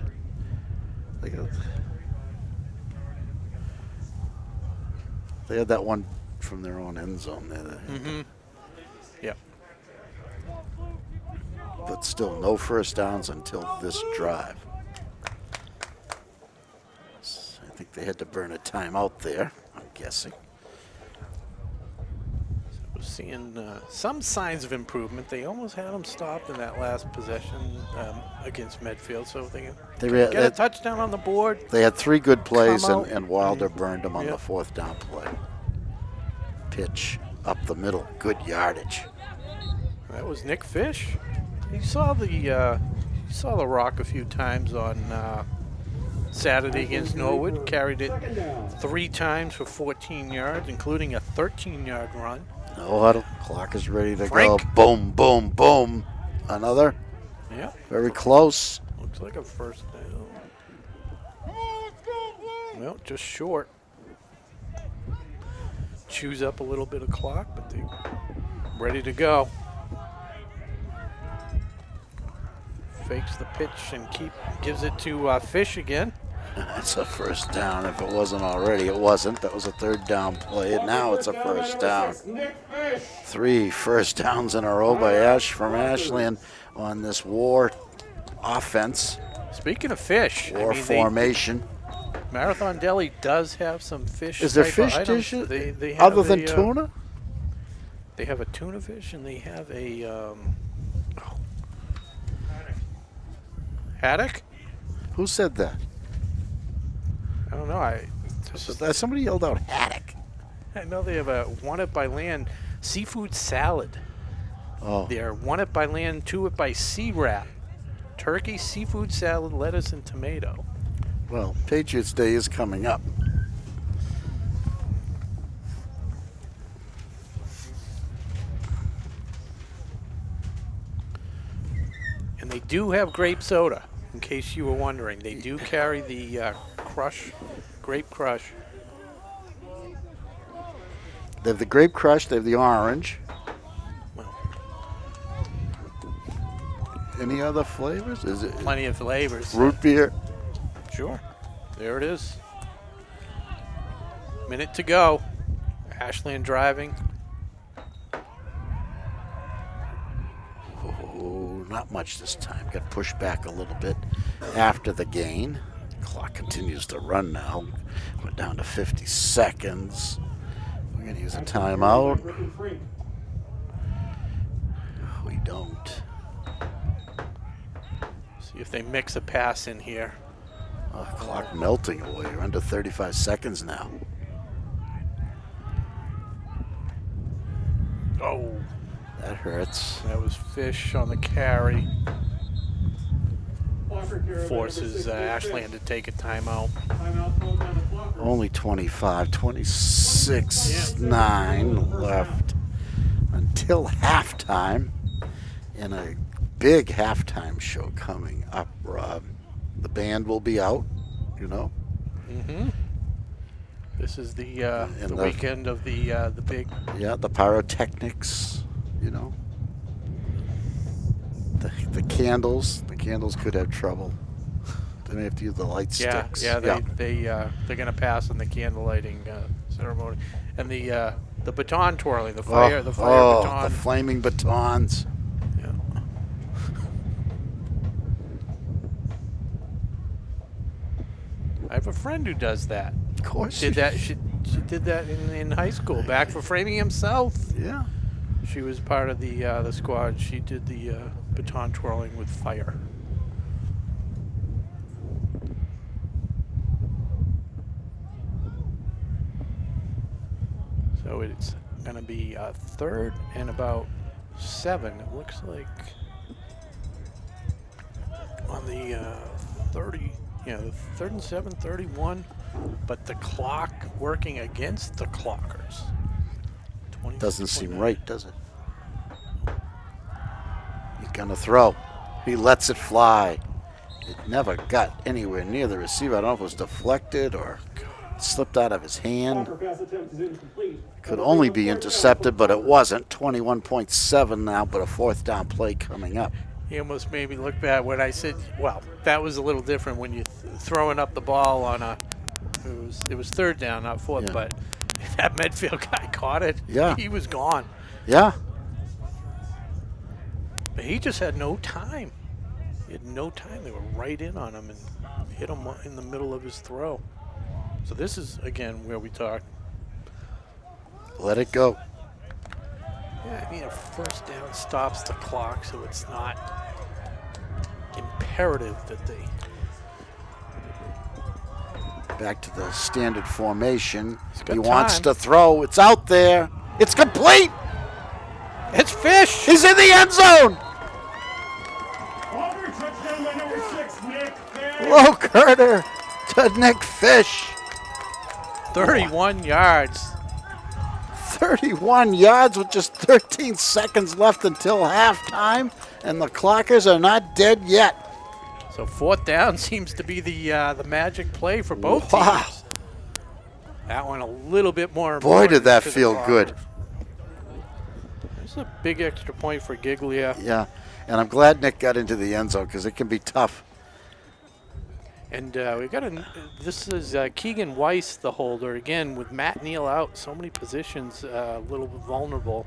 They had that one from their own end zone there. Mm-hmm. Yep. But still, no first downs until this drive. I think they had to burn a timeout there, I'm guessing. We're seeing some signs of improvement. They almost had them stopped in that last possession against Medfield, so they get a touchdown on the board. They had 3 good plays, Come out. and Wilder burned them on Yep. the 4th down play. Pitch up the middle, good yardage. That was Nick Fish. He saw the rock a few times on Saturday against Norwood. Carried it 3 times for 14 yards, including a 13-yard run. No huddle. Clock is ready to Frank. go. Boom, boom, boom. Another. Yeah. Very close. Looks like a first down. Come on, let's go, boys. Well, just short. Chews up a little bit of clock, but they're ready to go. Fakes the pitch and gives it to Fish again. That's a first down. If it wasn't already, it wasn't. That was a 3rd down play, and now it's a first down. 3 first downs in a row by from Ashland on this war offense. Speaking of fish, War formation. Marathon Deli does have some fish. Is there type of fish items. dishes They have other than tuna? They have a tuna fish, and they have a haddock. Who said that? I don't know. Somebody yelled out haddock. I know they have a one it by land seafood salad. Oh. They're one it by land, 2 it by sea wrap. Turkey, seafood salad, lettuce, and tomato. Well, Patriots Day is coming up. And they do have grape soda, in case you were wondering. They do carry the grape crush. They have the grape crush. They have the orange. Well, Any other flavors? Is it plenty of flavors. root beer? Sure. There it is. Minute to go. Ashland driving. Oh, not much this time. Got pushed back a little bit after the gain. Clock continues to run now. We're down to 50 seconds. We're going to use a timeout. We don't. See if they mix a pass in here. Clock melting away. We're under 35 seconds now. Oh, That hurts. that was Fish on the carry. Forces Ashland to take a timeout. Only 25, 26-9 left until halftime. And a big halftime show coming up, Rob. The band will be out, you know. Mm-hmm. This is the weekend of the big. Yeah, the pyrotechnics, you know. The candles. The candles could have trouble. They may have to use the light sticks. Yeah, they're gonna pass on the candle lighting ceremony, and the baton twirling, the fire baton. The flaming batons. Yeah. I have a friend who does that. Of course. Did that? She did that in high school, back for framing himself. Yeah. She was part of the squad. She did the baton twirling with fire. So it's going to be third and about 7. It looks like on the 30, the 3rd and 7, 31. But the clock working against the clockers. Doesn't seem right, does it? He's going to throw. He lets it fly. It never got anywhere near the receiver. I don't know if it was deflected or slipped out of his hand. Could only be intercepted, but it wasn't. 21.7 now, but a 4th down play coming up. He almost made me look bad when I said, well, that was a little different when you throwing up the ball on a, it was 3rd down, not 4th, Yeah. but that Medfield guy caught it. Yeah. He was gone. Yeah. But he just had no time. He had no time. They were right in on him and hit him in the middle of his throw. So this is, again, where we talk. Let it go. Yeah, I mean, a 1st down stops the clock, so it's not imperative that they... Back to the standard formation. got He wants time. to throw. It's out there. It's complete. It's Fish! He's in the end zone. Auburn touchdown by number 6, Nick. Low Curter to Nick Fish. 31 yards. 31 yards with just 13 seconds left until halftime, and the Clockers are not dead yet. So 4th down seems to be the magic play for both Wow. teams. That one a little bit more Boy, did important that to the feel good. Clockers. This is a big extra point for Giglia. Yeah, and I'm glad Nick got into the end zone because it can be tough. And we got this is Keegan Weiss, the holder, again with Matt Neal out. So many positions a little bit vulnerable.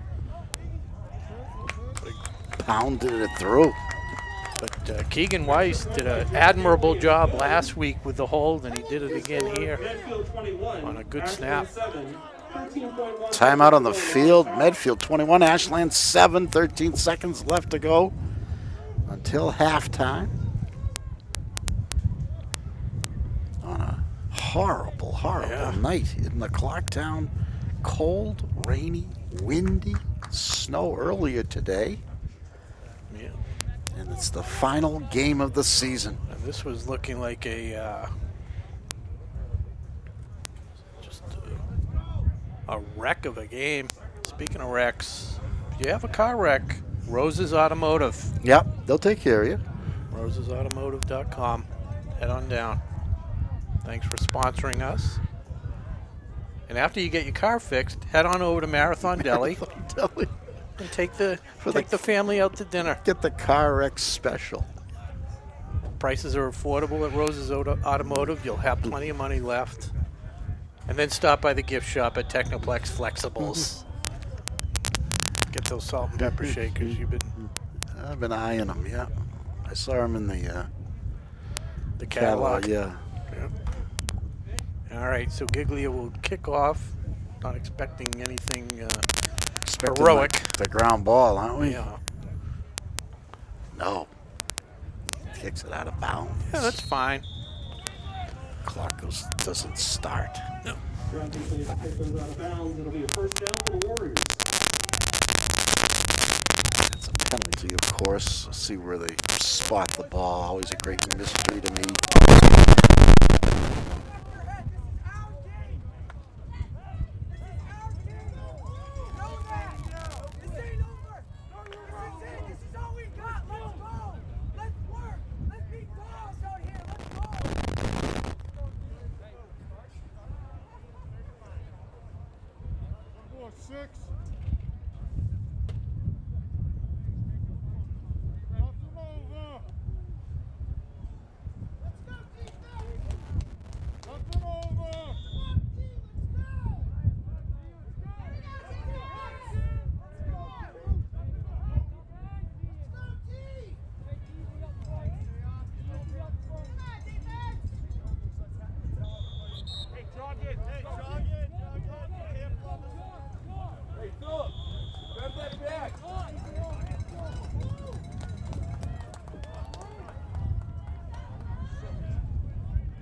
Pounded it through. But Keegan Weiss did an admirable job last week with the hold, and he did it again here on a good snap. Timeout on the field. Medfield 21, Ashland 7, 13 seconds left to go until halftime. On a horrible night in the clock town. Cold, rainy, windy, snow earlier today. Yeah. And it's the final game of the season. And this was looking like just a wreck of a game. Speaking of wrecks, if you have a car wreck, Rose's Automotive. Yep, they'll take care of you. rosesautomotive.com. Head on down. Thanks for sponsoring us. And after you get your car fixed, head on over to Marathon Deli and take the family out to dinner. Get the car wreck special. Prices are affordable at Rose's Automotive. You'll have plenty of money left. And then stop by the gift shop at Technoplex Flexibles. Get those salt and pepper shakers. I've been eyeing them, yeah. I saw them in the catalog. yeah. All right, so Giglia will kick off. Not expecting anything Expecting heroic. The ground ball, aren't we? Yeah. No. Kicks it out of bounds. Yeah, that's fine. Clock doesn't start. No. Ground defense kick those out of bounds. It'll be a first down for the Warriors. It's a penalty, of course. See where they spot the ball. Always a great mystery to me.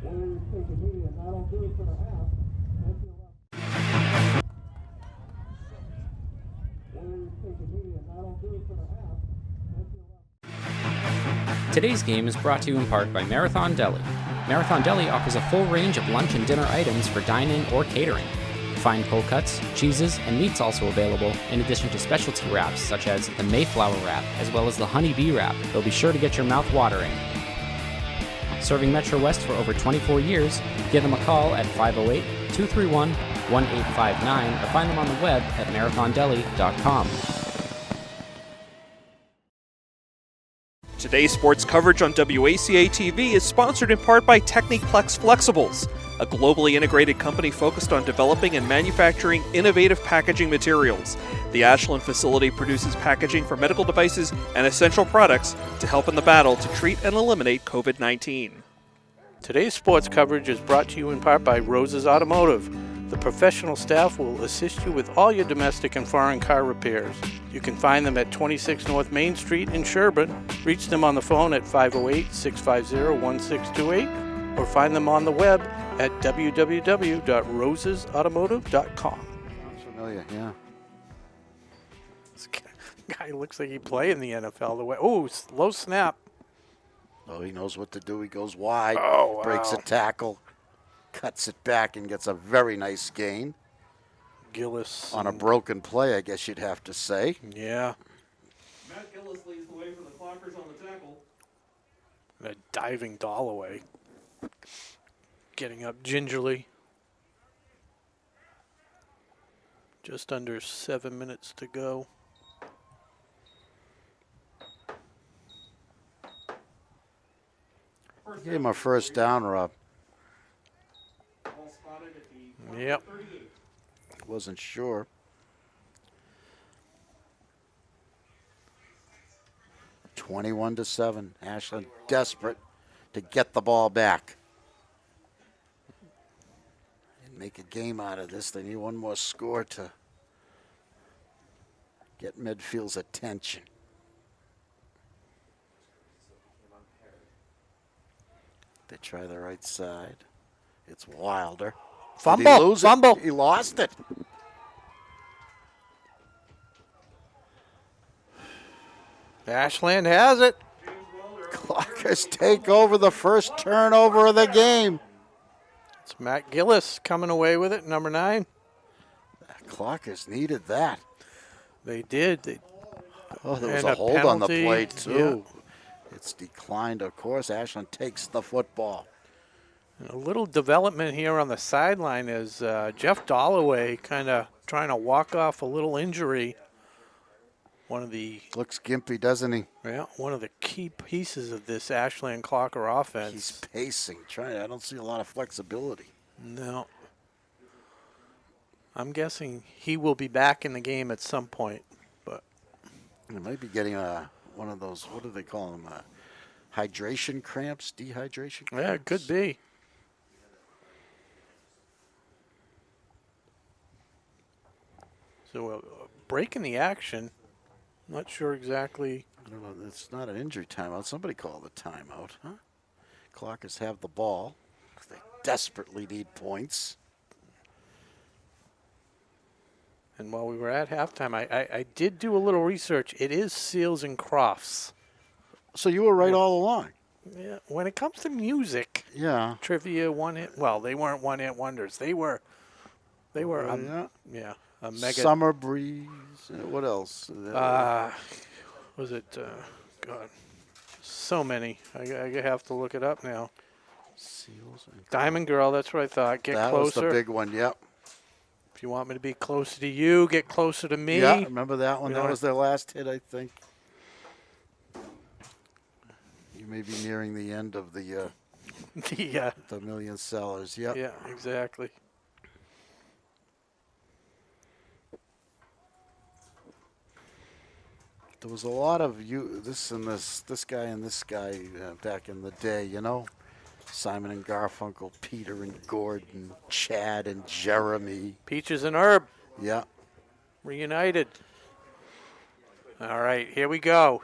Warriors take immediate, that'll do it for the half. Medfield up. Warriors take immediate, that'll do it for the half. Medfield up. Today's game is brought to you in part by Marathon Deli. Marathon Deli offers a full range of lunch and dinner items for dine-in or catering. Fine cold cuts, cheeses, and meats also available, in addition to specialty wraps such as the Mayflower wrap, as well as the Honey Bee wrap. They'll be sure to get your mouth watering. Serving Metro West for over 24 years, give them a call at 508-231-1859 or find them on the web at marathondeli.com. Today's sports coverage on WACA-TV is sponsored in part by Techniplex Flexibles, a globally integrated company focused on developing and manufacturing innovative packaging materials. The Ashland facility produces packaging for medical devices and essential products to help in the battle to treat and eliminate COVID-19. Today's sports coverage is brought to you in part by Rose's Automotive. The professional staff will assist you with all your domestic and foreign car repairs. You can find them at 26 North Main Street in Sherburne. Reach them on the phone at 508-650-1628 or find them on the web at www.rosesautomotive.com. Sounds familiar, yeah. This guy looks like he play in the NFL. The way, oh, low snap. Oh, he knows what to do. He goes wide, Oh, wow. breaks a tackle, cuts it back, and gets a very nice gain. Gillis. On a broken play, I guess you'd have to say. Yeah. Matt Gillis leads the way for the Clockers on the tackle. A diving Dalloway. Getting up gingerly. Just under 7 minutes to go. Gave him a first down, Rob. Ball spotted at the Yep. 38. Wasn't sure. (21-7). Ashland desperate to get the ball back and make a game out of this. They need one more score to get Medfield's attention. They try the right side. It's Wilder. Did Fumble. he lose it? Fumble. He lost it. Ashland has it. Clockers take over the first turnover of the game. It's Matt Gillis coming away with it, number 9. Clockers needed that. They did. Oh, there was And a hold on the penalty. play, too. It's declined, of course. Ashland takes the football. A little development here on the sideline is Jeff Dalloway kind of trying to walk off a little injury. One of the Looks gimpy, doesn't he? one of the key pieces of this Ashland Clocker offense. He's pacing, trying. I don't see a lot of flexibility. No. I'm guessing he will be back in the game at some point. But He might be getting one of those, what do they call them? Hydration cramps, dehydration cramps? yeah, it could be. So breaking the action. Not sure exactly. I don't know. It's not an injury timeout. Somebody called a timeout, huh? Clockers have the ball. They desperately need points. And while we were at halftime, I did do a little research. It is Seals and Crofts. So you were right all along. Yeah. When it comes to music, Yeah. trivia one-hit. Well, they weren't one-hit wonders. They were. Yeah. A mega. Summer breeze. What else? Was it? God, so many. I have to look it up now. Seals and Diamond Girl. That's what I thought. Get that closer. was the big one. Yep. If you want me to be closer to you, get closer to me. Yeah. Remember that one? You That know was their last hit, I think. You may be nearing the end of the The million sellers. Yep. yeah, exactly. There was a lot of this guy and this guy back in the day, you know. Simon and Garfunkel, Peter and Gordon, Chad and Jeremy. Peaches and Herb Yeah. reunited. All right, here we go.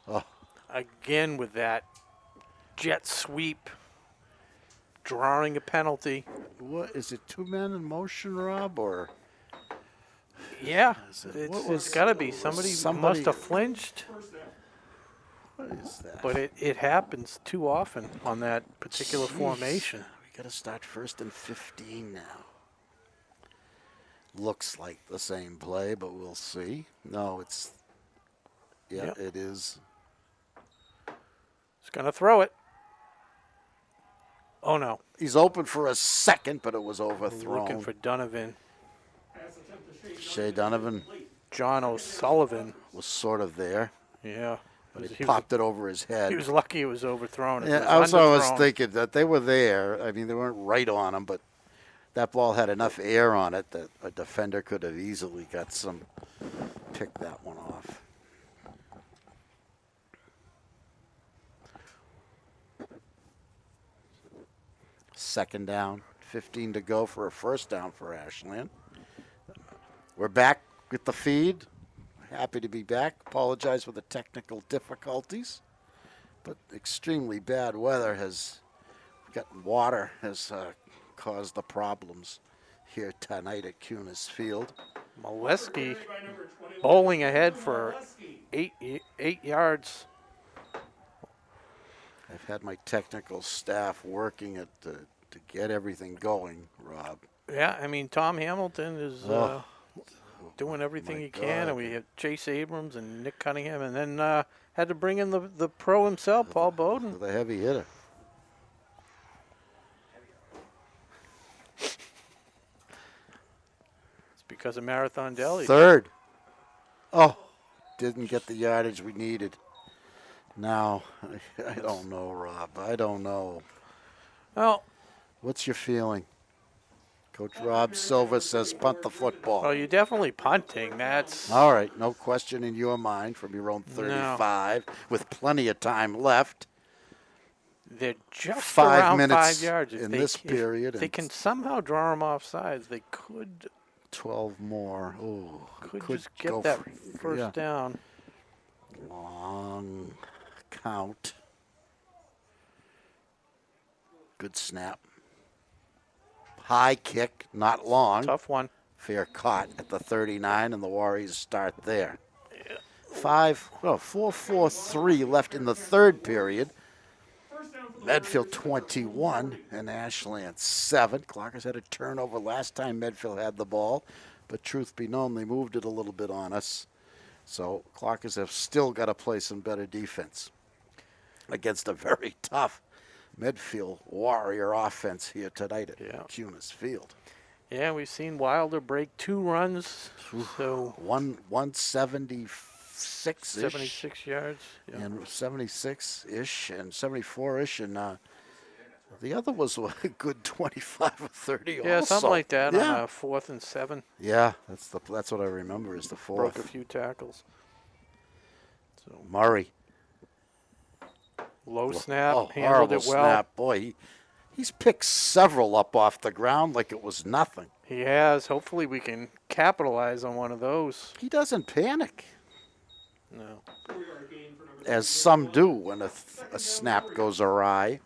Oh, Again with that jet sweep, drawing a penalty. what is it? 2 men in motion, Rob, or Yeah, what it's got to be. Somebody must have flinched, what is that? but it happens too often on that particular Jeez. formation. We got to start 1st and 15 now. Looks like the same play, but we'll see. No, it's Yep. it is. He's going to throw it. Oh, no. He's open for a second, but it was overthrown. Looking for Donovan. Shea Donovan John O'Sullivan. was sort of there, Yeah. but he was- popped it over his head. He was lucky it was overthrown. If it Yeah, was also I was underthrown- thinking that they were there. I mean, they weren't right on him, but that ball had enough air on it that a defender could have easily picked that one off. Second down, 15 to go for a first down for Ashland. We're back with the feed. Happy to be back. Apologize for the technical difficulties, but extremely bad weather has water has caused the problems here tonight at Cunis Field. Molesky bowling ahead for eight yards. I've had my technical staff working to get everything going, Rob. Yeah, I mean, Tom Hamilton is doing everything my he can, God. and we have Chase Abrams and Nick Cunningham, and then had to bring in the pro himself, Paul Bowden. The heavy hitter. It's because of Marathon Deli. Third. Oh, didn't get the yardage we needed. Now, I don't know, Rob. I don't know. Well, What's your feeling? Coach Rob Silva says punt the football. you're definitely punting. That's All right, no question in your mind from your own 35 with plenty of time left. they're just 5 around minutes 5 yards. If in they- this period if they and- can somehow draw them off sides, they could 12 more. Ooh, just go get that for- first yeah. down. Long count. Good snap. High kick, not long. Tough one. Fair caught at the 39, and the Warriors start there. 4:43 left in the third period. Medfield 21 and Ashland 7. Clockers had a turnover last time Medfield had the ball, but truth be known, they moved it a little bit on us. So Clockers have still got to play some better defense against a very tough Medfield Warrior offense here tonight at Cunis Field. Yeah, we've seen Wilder break 2 runs, so 176-ish. 76 yards. Yeah. And 76-ish and 74-ish, and The other was a good 25 or 30 Yeah, also. something like that Yeah. on a 4th and 7. Yeah, that's what I remember is the Broke a fourth. few tackles. So Murray. low snap, Oh, handled horrible it well. snap. Boy, he's picked several up off the ground like it was nothing. He has. Hopefully we can capitalize on one of those. He doesn't panic, No. 4-yard gain for number as 31. some do when a snap goes awry.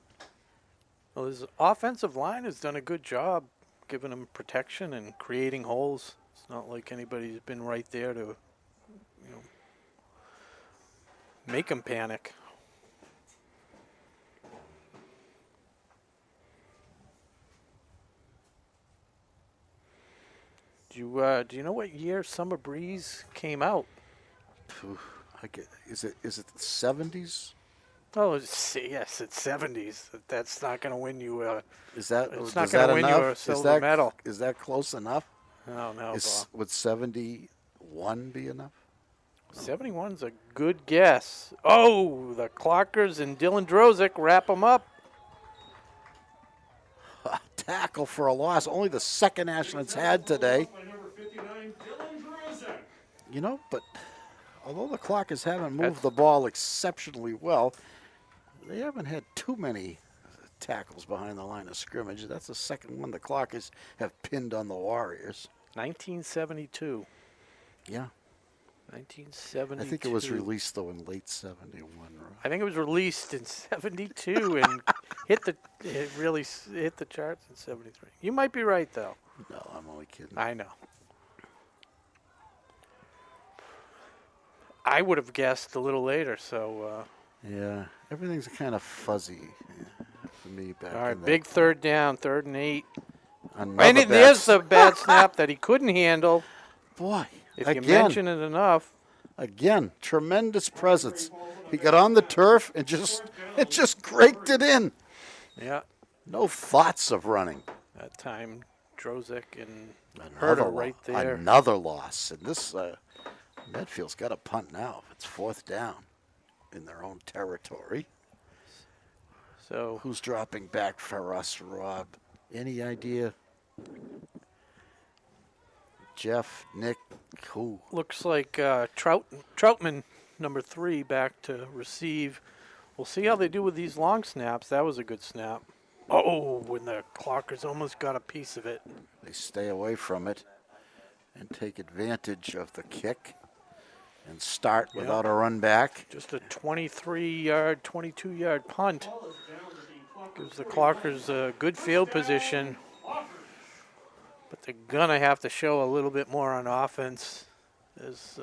Well, his offensive line has done a good job giving him protection and creating holes. It's not like anybody's been right there to, make him panic. Do you know what year Summer Breeze came out? Phew, is it the 70s? Oh, yes, it's 70s. That's not going to win you. Is that It's is not that gonna win you enough? a Is silver that- medal. Is that close enough? No, Bob. Would 71 be enough? 71's a good guess. Oh, the Clockers and Dylan Drozik wrap them up. Tackle for a loss. Only the second Ashland's had today. By number 59, Dylan Drozek. You know, but although the Clockers haven't moved That's- the ball exceptionally well, they haven't had too many tackles behind the line of scrimmage. That's the second one the Clockers have pinned on the Warriors. 1972. Yeah. 1972. I think it was released, though, in late 71. Right? I think it was released in 72 and it really hit the charts in 73. You might be right, though. No, I'm only kidding. I know. I would have guessed a little later, so... Yeah, everything's kind of fuzzy for me back all right, in that big third down, 3rd and 8. Another And bad there's the bad snap that he couldn't handle. Boy, If you again, mention it enough. again, tremendous presence. He got on the turf and just graked it in. Yeah, No thoughts of running. that time Drozik and Another Herder lo- right there. Another loss. And this Medfield's got a punt now. It's 4th down in their own territory. So Who's dropping back for us, Rob? Any idea? Jeff, Nick, who? looks like Troutman, number 3, back to receive. We'll see how they do with these long snaps. That was a good snap. Oh, when the Clockers almost got a piece of it. They stay away from it and take advantage of the kick and start without a run back. Just a 23-yard, 22-yard punt. Ball is down to the Clockers. Gives the Clockers a good field position. But they're going to have to show a little bit more on offense as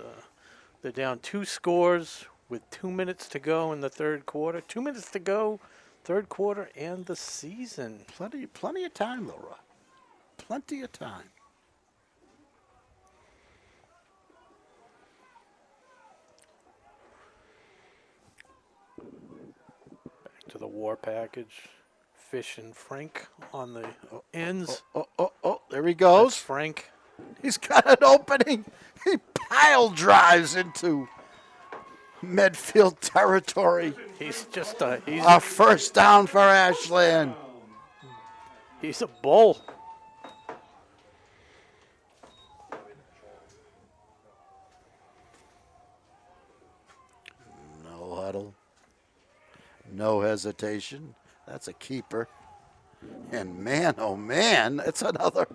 they're down 2 scores with 2 minutes to go in the third quarter. 2 minutes to go, third quarter and the season. Plenty of time, though, Rob. Plenty of time. Back to the war package. Fish and Frank on the ends. Oh, there he That's goes. Frank. He's got an opening. He pile drives into Medfield territory. He's just A first down for Ashland. he's a bull. No huddle. No hesitation. That's a keeper. And man, oh man, it's another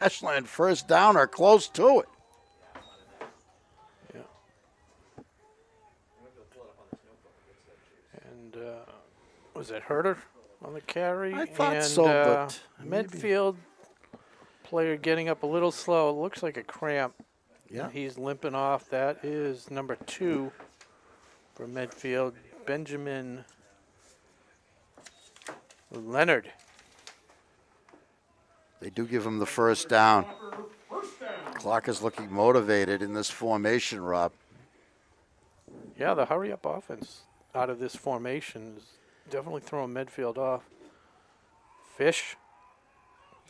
Ashland first down or close to it. Yeah. And was it Herder on the carry? I thought and, so, but maybe- Medfield player getting up a little slow. It looks like a cramp. Yeah. He's limping off. That is number 2 for Medfield, Benjamin Leonard. They do give him the first down. First down. Clock is looking motivated in this formation, Rob. Yeah, the hurry-up offense out of this formation is definitely throwing Medfield off. Fish.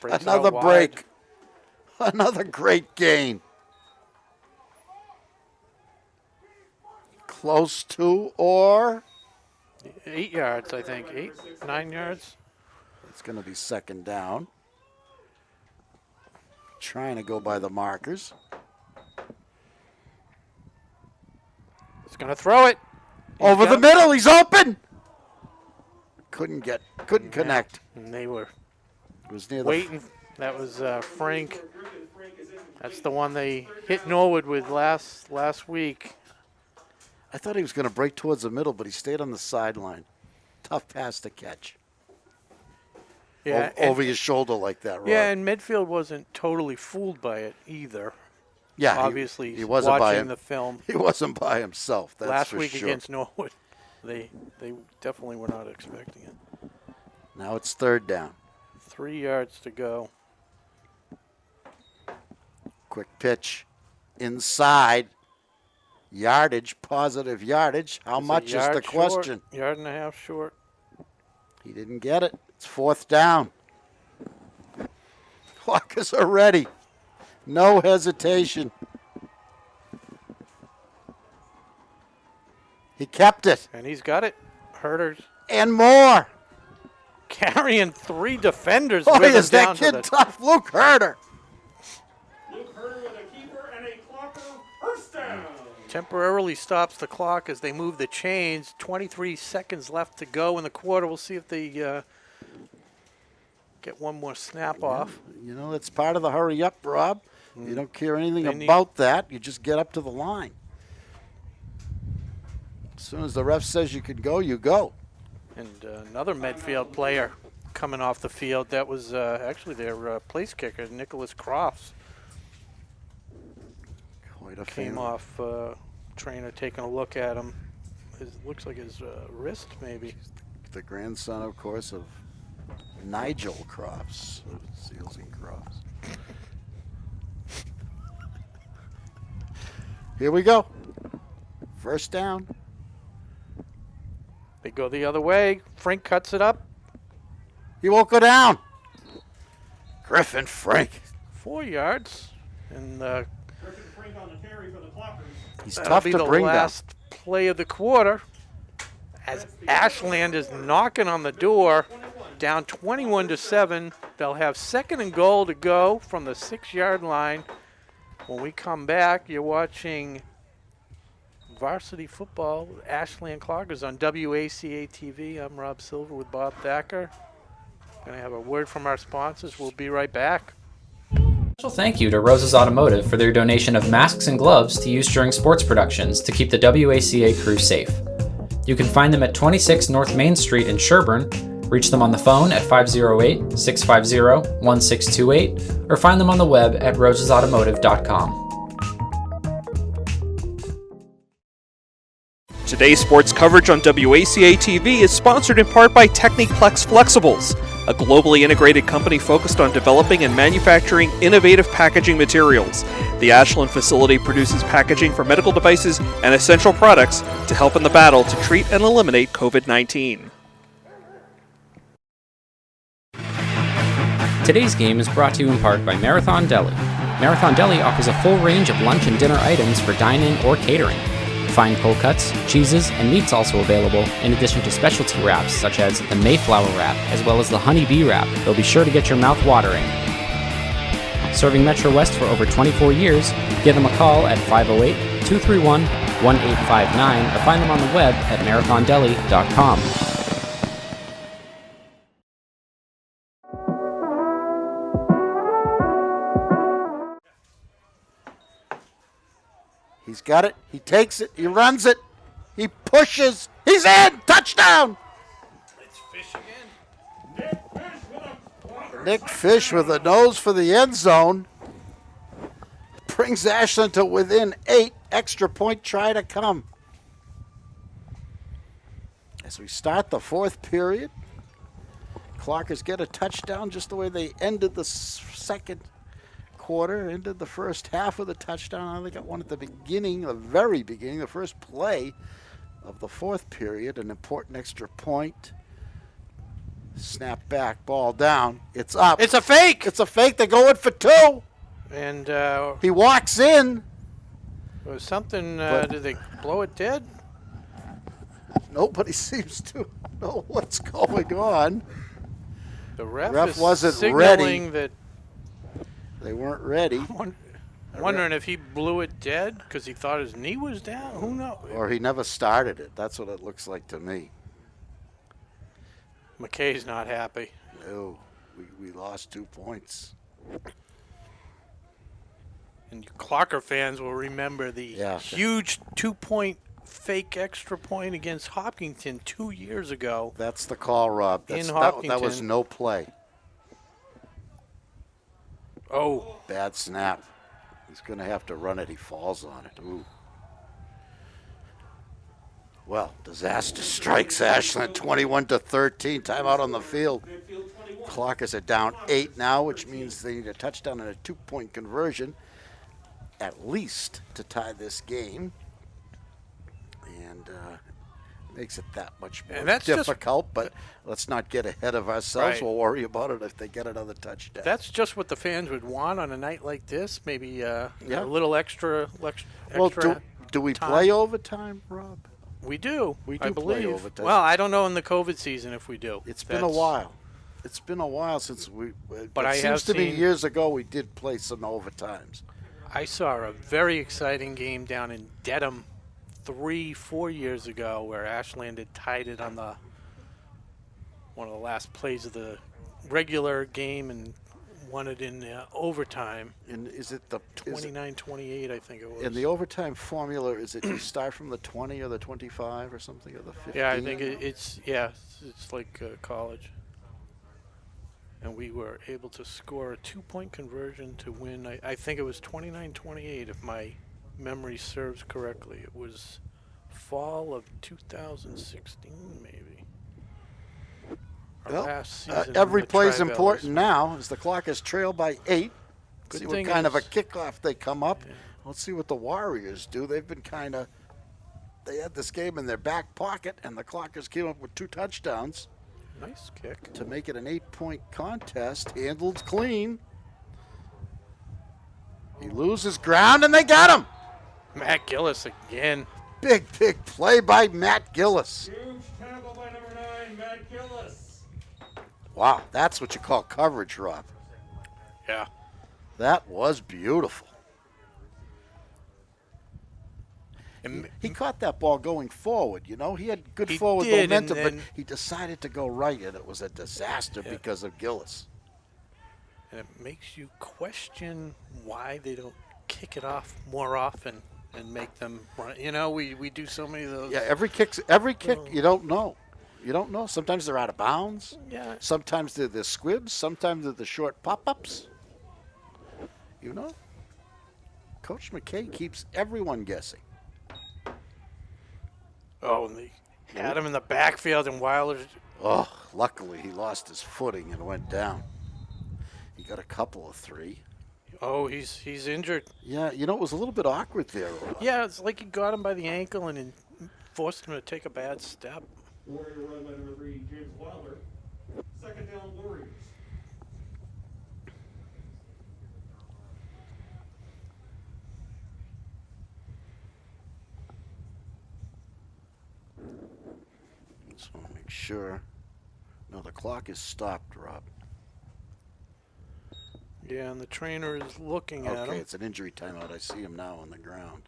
breaks out Another wide. break. Another great gain. Close to or 8 yards, I think. 8, 9 yards. It's going to be second down. Trying to go by the markers. He's going to throw it. Over the middle, he's open. Couldn't connect. And they were It was near waiting. That was Frank. That's the one they hit Norwood with last week. I thought he was going to break towards the middle, but he stayed on the sideline. Tough pass to catch. Yeah, Over your shoulder like that, Rob. Yeah, and Medfield wasn't totally fooled by it either. Yeah, obviously he wasn't watching the film. He wasn't by himself. That's last for week sure. against Norwood. They definitely were not expecting it. Now it's third down. 3 yards to go. Quick pitch inside. Yardage, positive yardage. How It's a much is yard the short, question? Yard and a half short. He didn't get it. It's fourth down. Clockers are ready. No hesitation. He kept it. And he's got it. Herders And more. carrying 3 defenders Boy, with him is that down to kid the tough. Luke Herder. Luke Herder with a keeper and a clocker. First down. temporarily stops the clock as they move the chains. 23 seconds left to go in the quarter. We'll see if they get one more snap off. You know, it's part of the hurry up, Rob. You don't care anything They need- about that. You just get up to the line. As soon as the ref says you can go, you go. And another Medfield player coming off the field. That was actually their place kicker, Nicholas Crofts. Quite a Came fan. off trainer taking a look at him. Looks like his wrist maybe. The grandson, of course, of Nigel Crofts, of Seals and Crofts. Here we go. First down. They go the other way. Frank cuts it up. He won't go down. Griffin Frank. 4 yards. And Griffin Frank on the carry for the Clockers. He's that'll tough be to the bring down. last play of the quarter. As Ashland is knocking on the door, down 21-7. They'll have 2nd and goal to go from the 6-yard line. When we come back, you're watching Varsity Football, Ashland Clockers on WACA-TV. I'm Rob Silver with Bob Thacker. Going to have a word from our sponsors. We'll be right back. Special thank you to Rose's Automotive for their donation of masks and gloves to use during sports productions to keep the WACA crew safe. You can find them at 26 North Main Street in Sherburne, reach them on the phone at 508-650-1628, or find them on the web at rosesautomotive.com. Today's sports coverage on WACA-TV is sponsored in part by Techniplex Flexibles, a globally integrated company focused on developing and manufacturing innovative packaging materials. The Ashland facility produces packaging for medical devices and essential products to help in the battle to treat and eliminate COVID-19. Today's game is brought to you in part by Marathon Deli. Marathon Deli offers a full range of lunch and dinner items for dine-in or catering. Fine cold cuts, cheeses, and meats also available, in addition to specialty wraps such as the Mayflower wrap, as well as the Honey Bee wrap. They'll be sure to get your mouth watering. Serving Metro West for over 24 years, give them a call at 508-231-1859 or find them on the web at marathondeli.com. He's got it. He takes it. He runs it. He pushes. He's in. Touchdown. Nick Fish with a nose for the end zone. Brings Ashland to within 8. Extra point try to come. As we start the fourth period, Clockers get a touchdown just the way they ended the second quarter, ended the first half with a touchdown. They got one at the beginning, the very beginning, the first play of the fourth period, an important extra point. Snap back, ball down. It's up. It's a fake. It's a fake. They're going for 2. And He walks in. was something, But- did they blow it dead? Nobody seems to know what's going on. The ref, Ref is wasn't signaling that. They weren't ready. Wondering if he blew it dead because he thought his knee was down. Who knows? Or he never started it. That's what it looks like to me. McKay's not happy. No, we lost 2 points. And you Clocker fans will remember the huge 2-point fake extra point against Hopkinton 2 years ago. That's the call, Rob. In That Hopkinton. was no play. Oh. Bad snap. He's going to have to run it. He falls on it. Ooh. Well, disaster strikes Ashland 21-13. Timeout on the field. Clockers are down 8 now, which means they need a touchdown and a 2-point conversion at least to tie this game. And makes it that much more difficult, but let's not get ahead of ourselves. Right. We'll worry about it if they get another touchdown. That's just what the fans would want on a night like this. Maybe a little extra Well, do we time. play overtime, Rob? We do. We do I play believe. overtime. Well, I don't know in the COVID season if we do. It's been a while. It's been a while since we. But it I seems have to be seen- years ago we did play some overtimes. I saw a very exciting game down in Dedham 3-4 years ago where Ashland had tied it on one of the last plays of the regular game and won it in overtime. And is it the 29-28, I think it was. in the overtime formula? Is it you start from the 20 or the 25 or something, or the 15? Yeah, I think it's like college. And we were able to score a 2-point conversion to win. I think it was 29-28, if my memory serves correctly. It was fall of 2016, maybe. Our Well, last season. every in the play's Tri-Valleys. important now as the Clockers trail by 8. Good See what thing kind of a is- kickoff they come up. Let's see what the Warriors do. They've been kind of. They had this game in their back pocket, and the Clockers came up with 2 touchdowns. Nice kick. To make it an 8-point contest. Handled clean. He loses ground, and they got him. Matt Gillis again. Big play by Matt Gillis. Huge tackle by number 9, Matt Gillis. Wow, that's what you call coverage, Rob. Yeah. That was beautiful. And He caught that ball going forward, you know. He had good He forward did, and momentum, but then- he decided to go right, and it was a disaster because of Gillis. it makes you question why they don't kick it off more often and make them run. You know, we do so many of those. Yeah, every kick, you don't know. You don't know. Sometimes they're out of bounds. Yeah. Sometimes they're the squibs. Sometimes they're the short pop-ups. You know? Coach McKay keeps everyone guessing. Oh, and they had him in the backfield, and Wilder. Oh, luckily he lost his footing and went down. He got a couple of 3. Oh, he's injured. Yeah, you know, it was a little bit awkward there. Yeah, it's like he got him by the ankle and then forced him to take a bad step. Warrior run by number 3, James Wilder. Second down, Warriors. Just want to make sure. No, the clock is stopped, Rob. Yeah, and the trainer is looking at Okay, him. it's an injury timeout. I see him now on the ground.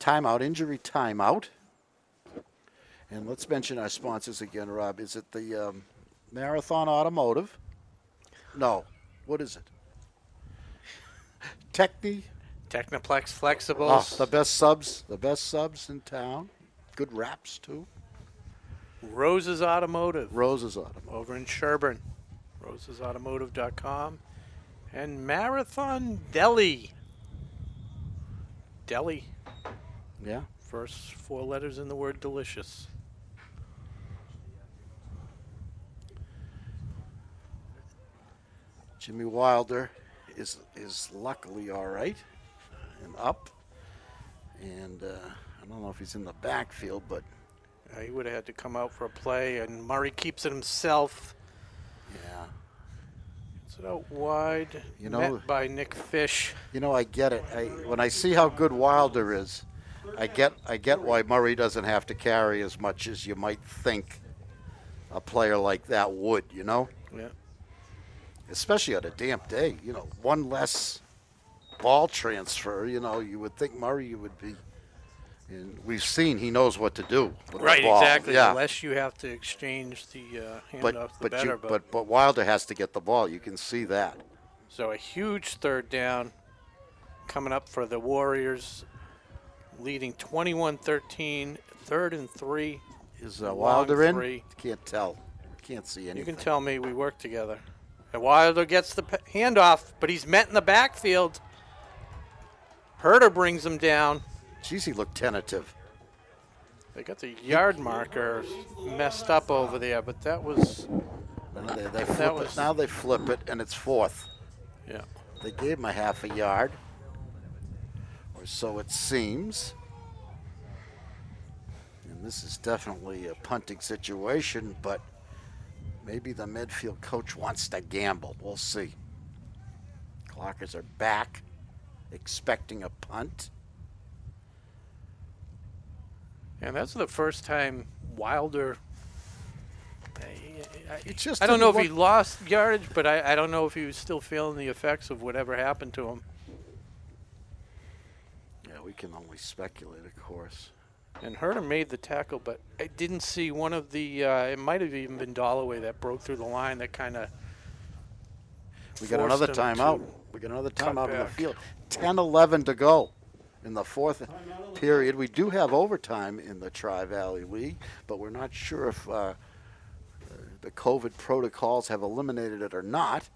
Timeout, injury timeout. And let's mention our sponsors again, Rob. Is it the Marathon Automotive? No. What is it? Technoplex Flexibles. The best subs in town. Good wraps, too. Rose's Automotive. Rose's Automotive. Over in Sherburne. rosesautomotive.com. And Marathon Deli. Deli. Yeah. First 4 letters in the word delicious. Jimmy Wilder is luckily all right and up. And I don't know if he's in the backfield, but He would have had to come out for a play, and Murray keeps it himself. yeah. Puts it out wide. You know- met by Nick Fish. You know, I get it. When I see how good Wilder is, I get why Murray doesn't have to carry as much as you might think a player like that would, you know? Yeah. Especially on a damp day, you know, one less ball transfer, you know, you would think Murray would be. And we've seen he knows what to do with Right, the ball. exactly. Yeah. The less you have to exchange the handoff, the better. But Wilder has to get the ball. You can see that. So a huge third down coming up for the Warriors, leading 21-13, 3rd and 3. Is Long Wilder in? three. Can't tell. Can't see anything. You can tell me we work together. And Wilder gets the handoff, but he's met in the backfield. Herder brings him down. Jeez, he looked tentative. They got the yard marker messed up over there, but that was, Now they flip it. was- Now they flip it, and it's 4th. yeah. They gave him a half a yard, or so it seems. And this is definitely a punting situation, but maybe the Medfield coach wants to gamble. We'll see. Clockers are back, expecting a punt. And that's the first time Wilder. It's just I don't know if didn't he lost yardage, but I don't know if he was still feeling the effects of whatever happened to him. Yeah, we can only speculate, of course. And Herder made the tackle, but I didn't see one of the. It might have even been Dalloway that broke through the line that kind of. We got another forced him timeout. to We got another cut timeout in the back. field. 10-11 to go in the 4th period. We do have overtime in the Tri-Valley League, but we're not sure if the COVID protocols have eliminated it or not.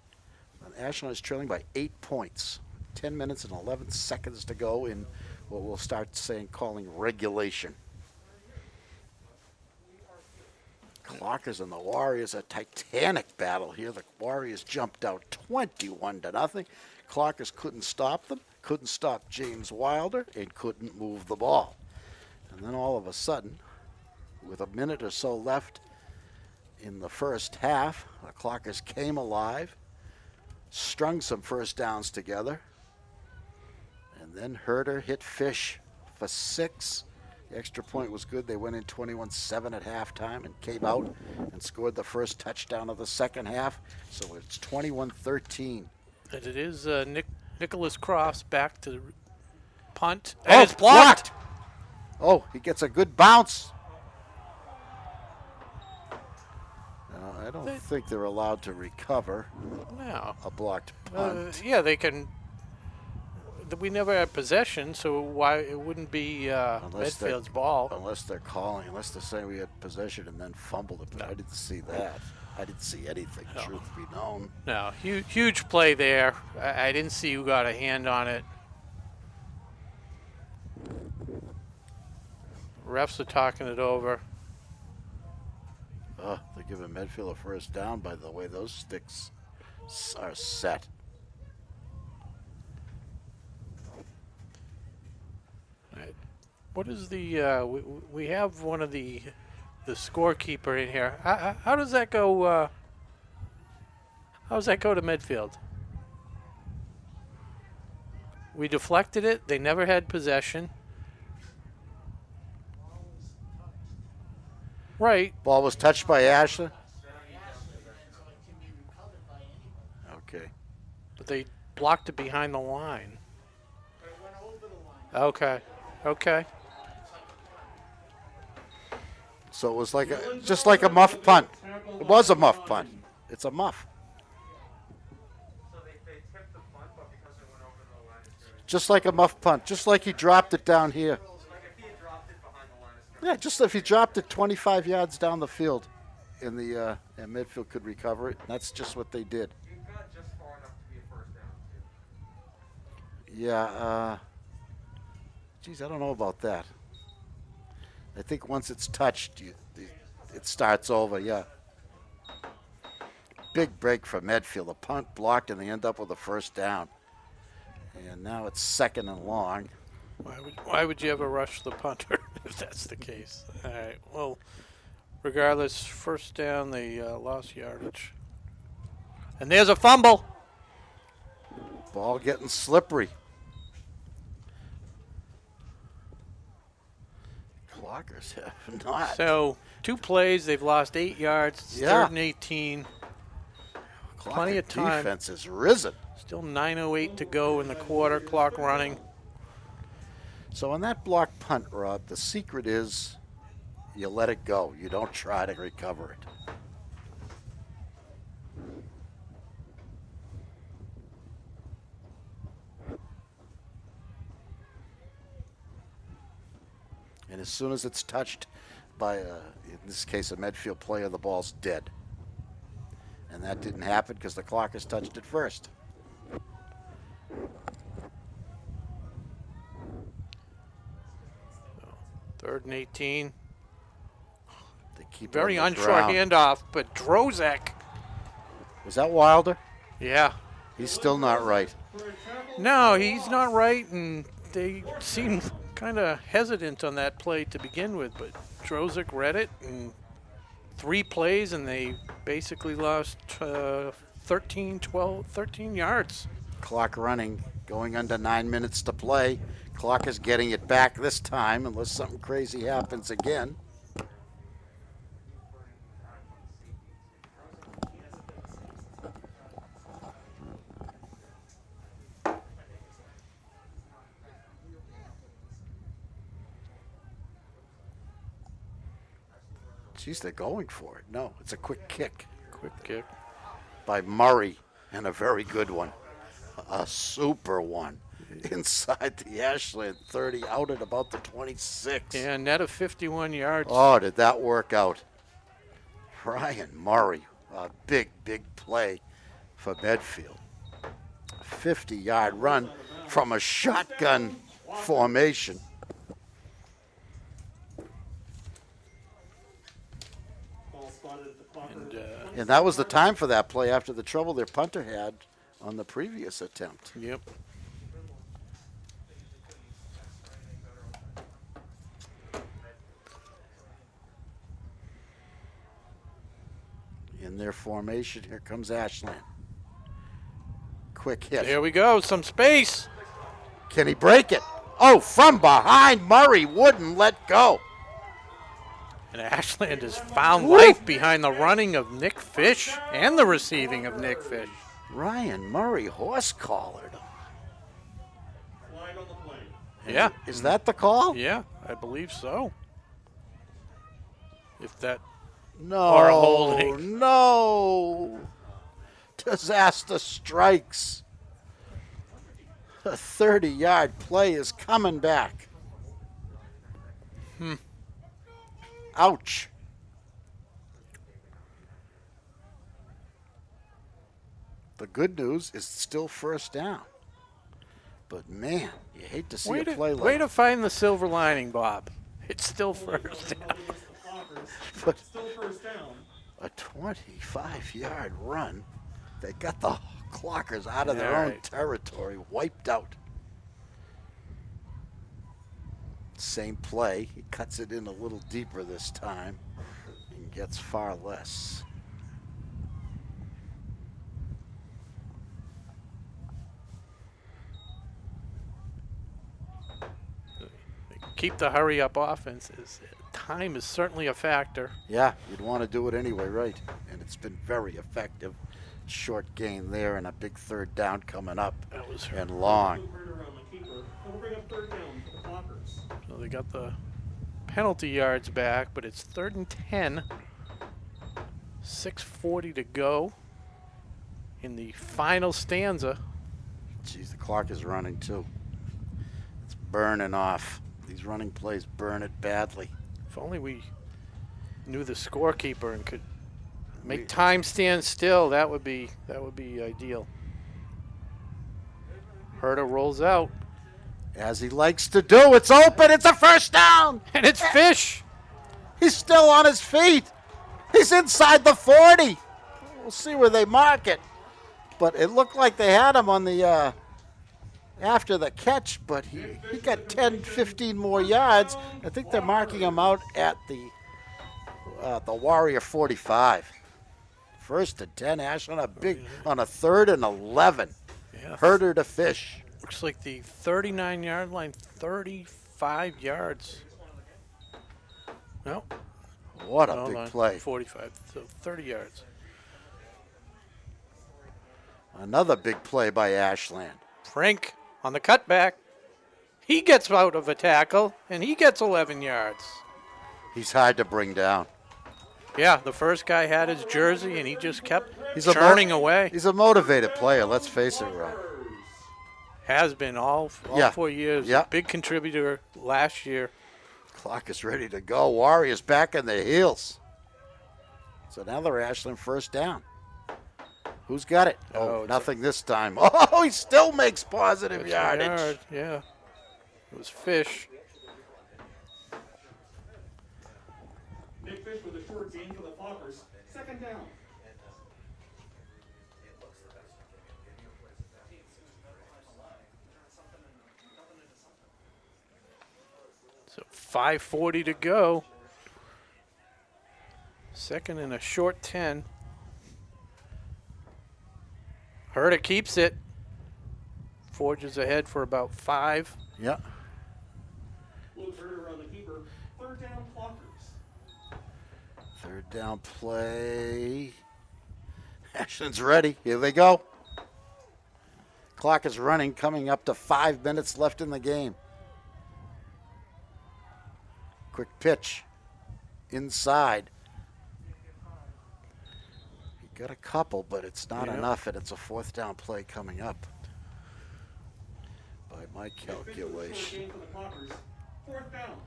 And Ashland is trailing by 8 points. 10 minutes and 11 seconds to go in what we'll start calling regulation. Clockers and the Warriors, a titanic battle here. The Warriors jumped out 21-0. Clockers couldn't stop them, couldn't stop James Wilder, and couldn't move the ball. And then all of a sudden, with a minute or so left in the first half, the Clockers came alive, strung some first downs together, and then Herder hit Fish for 6. The extra point was good. They went in 21-7 at halftime and came out and scored the first touchdown of the second half. So it's 21-13. And it is Nicholas Cross back to punt. Oh, And it's blocked. Oh, he gets a good bounce. I don't think they're allowed to recover No. a blocked punt. Yeah, they can. We never had possession, so why it wouldn't be Medfield's ball? Unless they're saying we had possession and then fumbled it. But I didn't see that. I didn't see anything, truth be known. No, huge play there. I didn't see who got a hand on it. Refs are talking it over. They're giving Medfield a first down by the way those sticks are set. What is the? We have one of the scorekeeper in here. How does that go? How does that go to Medfield? We deflected it. They never had possession. Right. Ball was touched by Ashland. Okay. But they blocked it behind the line. Okay. Okay. So it was just like a muff punt. It was a muff punt. It's a muff. Just like a muff punt. Just like he dropped it down here. Yeah, just if he dropped it 25 yards down the field, and Medfield could recover it. That's just what they did. Yeah. Geez, I don't know about that. I think once it's touched, it starts over. Yeah. Big break for Medfield. A punt blocked, and they end up with a first down. And now it's 2nd and long. Why would you ever rush the punter if that's the case? All right. Well, regardless, first down, they lost yardage. And there's a fumble. Ball getting slippery. Clockers have not. So 2 plays, they've lost 8 yards. It's Yeah. 3rd and 18. Clocker plenty of time. Defense has risen. Still 9:08 to go in the quarter, clock running. So on that block punt, Rob, the secret is you let it go. You don't try to recover it. And as soon as it's touched by, in this case, a Medfield player, the ball's dead. And that didn't happen because the Clockers touched it first. Third and 18. They keep Very it on the unsure ground. handoff, but Drozek. Was that Wilder? Yeah. He's still not right. No, he's not right, and they seem kind of hesitant on that play to begin with, but Drozek read it, and 3 plays, and they basically lost 13 yards. Clock running, going under 9 minutes to play. Clock is getting it back this time unless something crazy happens again. Geez, they're going for it. No, it's a quick kick Quick kick. by Murray, and a very good one. A super one. Inside the Ashland 30, out at about the 26. Yeah, net of 51 yards. Oh, did that work out? Ryan Murray, a big, big play for Medfield. A 50-yard run from a shotgun formation. Ball spotted at the Clocker. And that was the time for that play after the trouble their punter had on the previous attempt. Yep. In their formation, here comes Ashland. Quick hit. There we go. Some space. Can he break it? Oh, from behind, Murray wouldn't let go. And Ashland has found life behind the running of Nick Fish and the receiving of Nick Fish. Ryan Murray horse-collared him. Flag on the play. Yeah. Is that the call? Yeah, I believe so. If that No, Or a holding. no. Disaster strikes. A 30-yard play is coming back. Ouch. The good news is still first down. But, man, you hate to see way a to, play way like to find the silver lining, Bob. It's still first down. Clockers. But Still first down. a 25-yard run. They got the Clockers out of their All own right. territory, wiped out. Same play. He cuts it in a little deeper this time and gets far less. Keep the hurry-up offenses. Time is certainly a factor. Yeah, you'd want to do it anyway, right? And it's been very effective. Short gain there and a big third down coming up That was and long. Cooper around the keeper. That'll bring up third down for the Clockers. So they got the penalty yards back, but it's 3rd and 10. 6:40 to go in the final stanza. Geez, the clock is running too. It's burning off. These running plays burn it badly. If only we knew the scorekeeper and could make time stand still, that would be ideal. Herta rolls out, As he likes to do, it's open. It's a first down. and it's Fish. He's still on his feet. He's inside the 40. We'll see where they mark it. But it looked like they had him on the after the catch, but he got 10, 15 more yards. I think they're marking him out at the Warrior 45. First and 10, Ashland on a 3rd and 11. Yeah. Herder to Fish. Looks like the 39-yard line, 35 yards. No. What a Hold big on, play. 45, so 30 yards. Another big play by Ashland. Frank on the cutback. He gets out of a tackle, and he gets 11 yards. He's hard to bring down. Yeah, the first guy had his jersey, and he just kept He's churning away. He's a motivated player, let's face it, Rob. Has been all Yeah. 4 years. Yeah. Big contributor last year. Clock is ready to go. Warriors back on their heels. So now they're Ashland first down. Who's got it? Oh, it's nothing this time. Oh, he still makes positive That's a yardage. yard, yeah. It was Fish. Nick Fish with a short gain for the Floppers. Second down. So 5:40 to go. Second and a short 10. Herder keeps it. Forges ahead for about 5. Yeah. Luke Herder on the keeper. Third down, Floppers. Third down play. Ashland's ready. Here they go. Clock is running, coming up to 5 minutes left in the game. Quick pitch. Inside. He got a couple, but it's not enough, and it's a 4th down play coming up. By my calculation. Gain for the Floppers. Fourth down.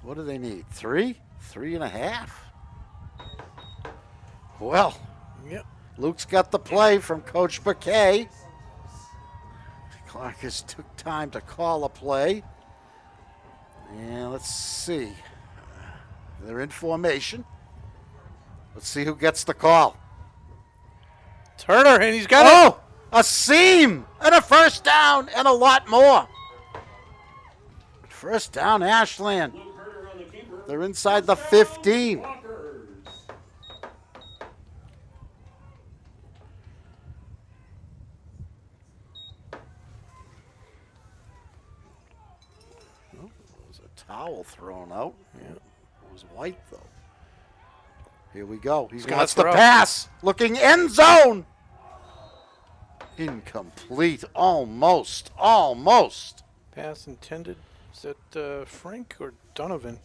What do they need? 3? 3.5? Well, Yep. Luke's got the play from Coach Bouquet. Clarkers took time to call a play. And let's see. They're in formation. Let's see who gets the call. It's Herder, and he's got it. Oh, a seam and a first down and a lot more. First down, Ashland. Luke Herder on the keeper. They're inside the 15. Floppers. There's a towel thrown out. Yeah. It was white, though. Here we go. He's gonna got the throw. pass. Looking end zone. Incomplete. Almost. Almost. Pass intended. Is that Frank or Donovan?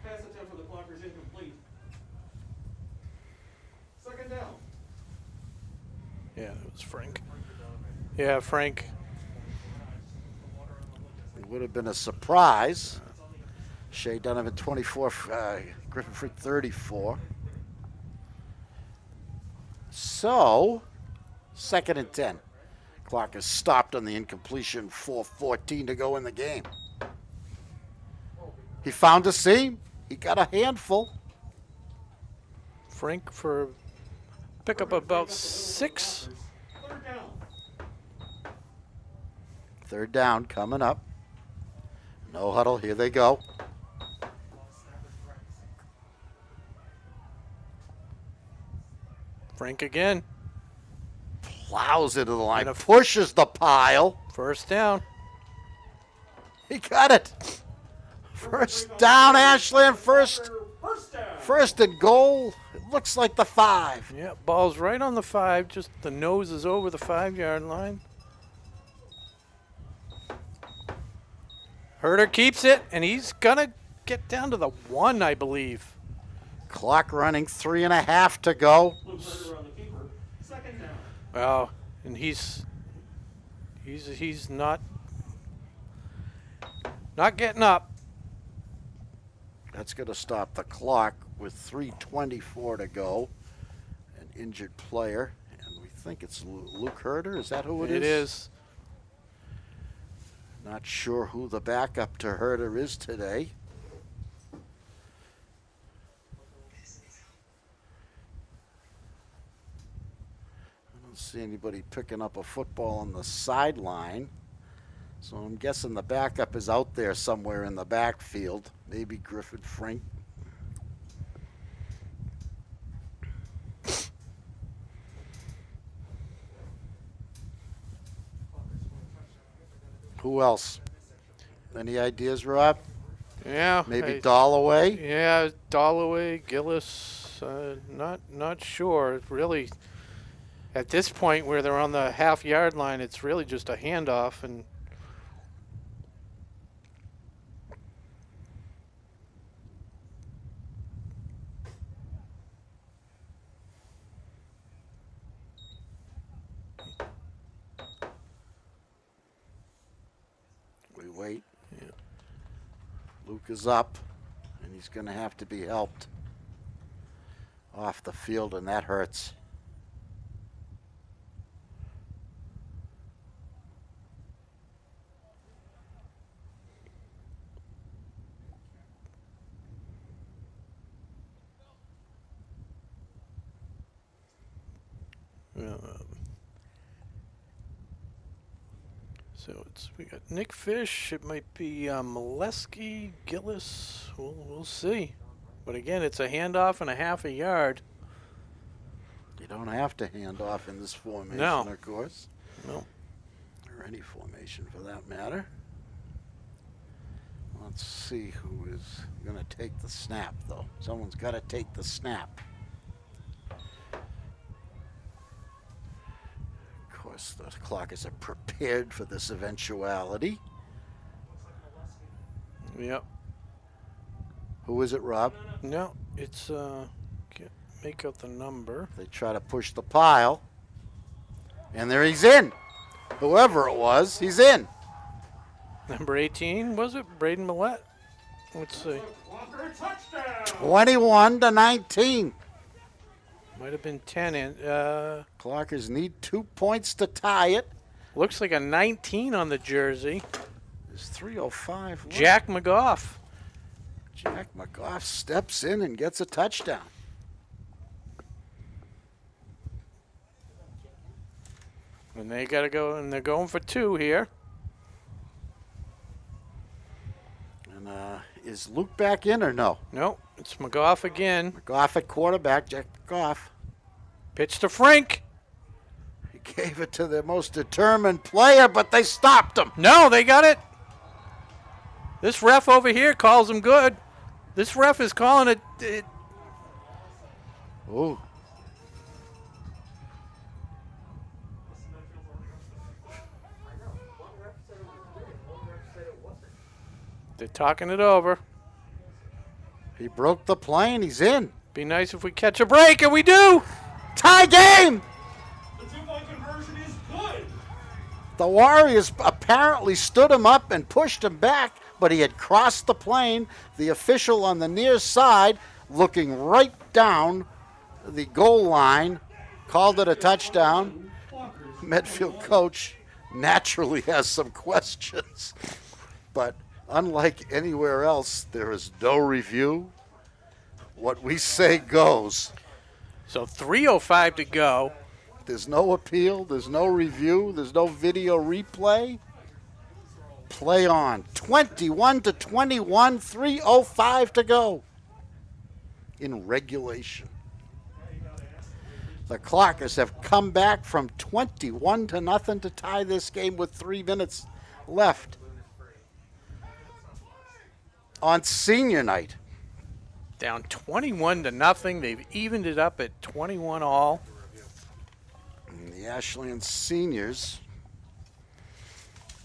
Pass attempt for the Floppers incomplete. Second down. Yeah, it was Frank. Yeah, Frank. It would have been a surprise. Shea Donovan 24, Griffin Frick 34. So, 2nd and 10. Clock is stopped on the incompletion. 4:14 to go in the game. He found a seam. He got a handful. Frank for pick up about 6. Third down. 3rd down coming up. No huddle. Here they go. Frank again. Plows into the line. And a- Pushes the pile. First down. He got it. First down, Ashland. First and goal. It looks like the 5. Yeah, ball's right on the 5. Just the nose is over the 5-yard line. Herder keeps it, and he's gonna get down to the 1, I believe. Clock running. 3.5 to go. Luke Herder on the keeper. Second down. Well, and he's not getting up. That's going to stop the clock with 3:24 to go. An injured player, and we think it's Luke Herder. Is that who it is? It is. Not sure who the backup to Herder is today. I don't see anybody picking up a football on the sideline. So I'm guessing the backup is out there somewhere in the backfield. Maybe Griffin Frank. Who else? Any ideas, Rob? Yeah. Maybe Dalloway? Yeah, Dalloway, Gillis. Not sure. Really, at this point where they're on the half-yard line, it's really just a handoff and. We wait. Luke is up, and he's going to have to be helped off the field, and that hurts. So we got Nick Fish. It might be Molesky, Gillis. We'll see. But again, it's a handoff and a half a yard. You don't have to hand off in this formation, No. of course. No. Or any formation for that matter. Let's see who is going to take the snap, though. Someone's got to take the snap. Of course, the Clockers are prepared for this eventuality. Yep. Who is it, Rob? No, it's make out the number. They try to push the pile. And there he's in. Whoever it was, he's in. Number 18, was it? Braden Millette? Let's see. Walker touchdown. 21-19. Might have been 10. And Clockers need 2 points to tie it. looks like a 19 on the jersey. There's 3:05 left. Jack McGough. Jack McGough steps in and gets a touchdown. And they got to go, and they're going for 2 here. And is Luke back in or no? Nope, it's McGough again. McGough at quarterback, Jack McGough. Pitch to Frank. He gave it to the most determined player, but they stopped him. No, they got it. This ref over here calls him good. This ref is calling it. Ooh. They're talking it over. He broke the plane. He's in. Be nice if we catch a break, and we do. Tie game. The 2-point conversion is good. The Warriors apparently stood him up and pushed him back, but he had crossed the plane. The official on the near side, looking right down the goal line, called it a touchdown. Medfield coach naturally has some questions, but unlike anywhere else, there is no review. What we say goes. So 3:05 to go. There's no appeal. There's no review. There's no video replay. Play on. 21-21, 3:05 to go in regulation. The Clockers have come back from 21-0 to tie this game with 3 minutes left. On senior night. Down 21-0. They've evened it up at 21 all. And the Ashland seniors,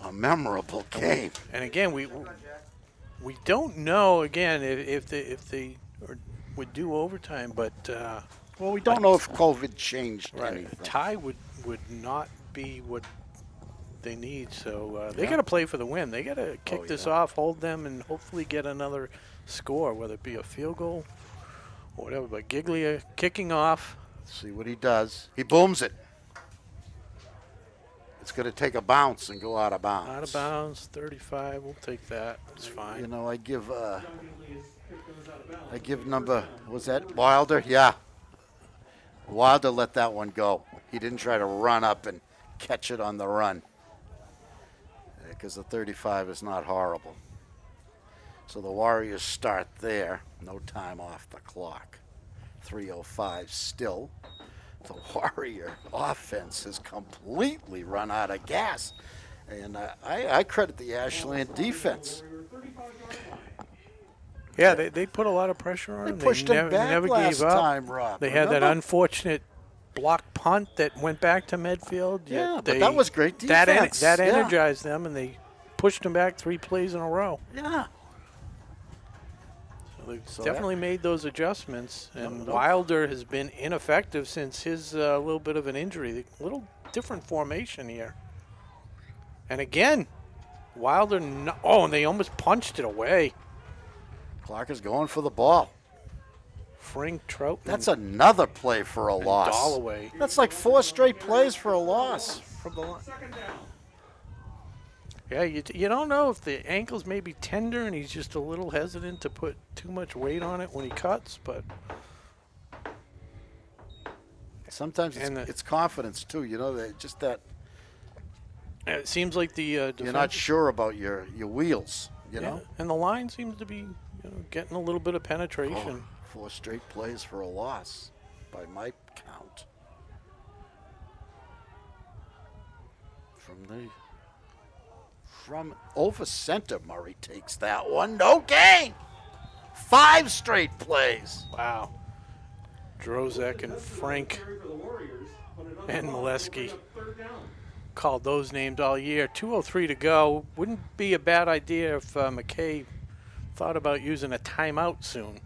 a memorable game. And again, we don't know again if they would do overtime, but Well, we don't know if COVID changed anything. a tie would not be what they need. So they got to play for the win. They got to kick this off, hold them, and hopefully get another score, whether it be a field goal or whatever. But Giglia kicking off. See what he does. He booms it. It's going to take a bounce and go out of bounds. Out of bounds, 35. We'll take that. It's fine. You know, I give number, was that Wilder? Yeah. Wilder let that one go. He didn't try to run up and catch it on the run, because the 35 is not horrible. So the Warriors start there. No time off the clock. 3:05 still. The Warrior offense has completely run out of gas. And I credit the Ashland defense. Yeah, they put a lot of pressure on They him. pushed him back never last gave up. time, Rob. They had that remember? unfortunate block punt that went back to Medfield. Yeah, yet but that was great That defense. Yeah. energized them, and they pushed him back 3 plays in a row. Yeah. So they So definitely made those adjustments. And no. Wilder has been ineffective since his little bit of an injury. A little different formation here. And again, Wilder. And they almost punched it away. Clark is going for the ball. Frank Troutman. That's another play for a loss. Dalloway. That's like 4 straight plays for a loss from the line. Second down. Yeah, you don't know if the ankle's maybe tender and he's just a little hesitant to put too much weight on it when he cuts, but Sometimes And it's confidence too. You know, just that it seems like the you're not defense- sure about your wheels. You know, and the line seems to be getting a little bit of penetration. 4 straight plays for a loss, by my count. From over center, Murray takes that one. No gain. 5 straight plays. Wow. Drozek and Frank Carry for the Warriors, but another and ball Molesky will bring up third down. called those names all year. 2:03 to go. Wouldn't be a bad idea if McKay thought about using a timeout soon.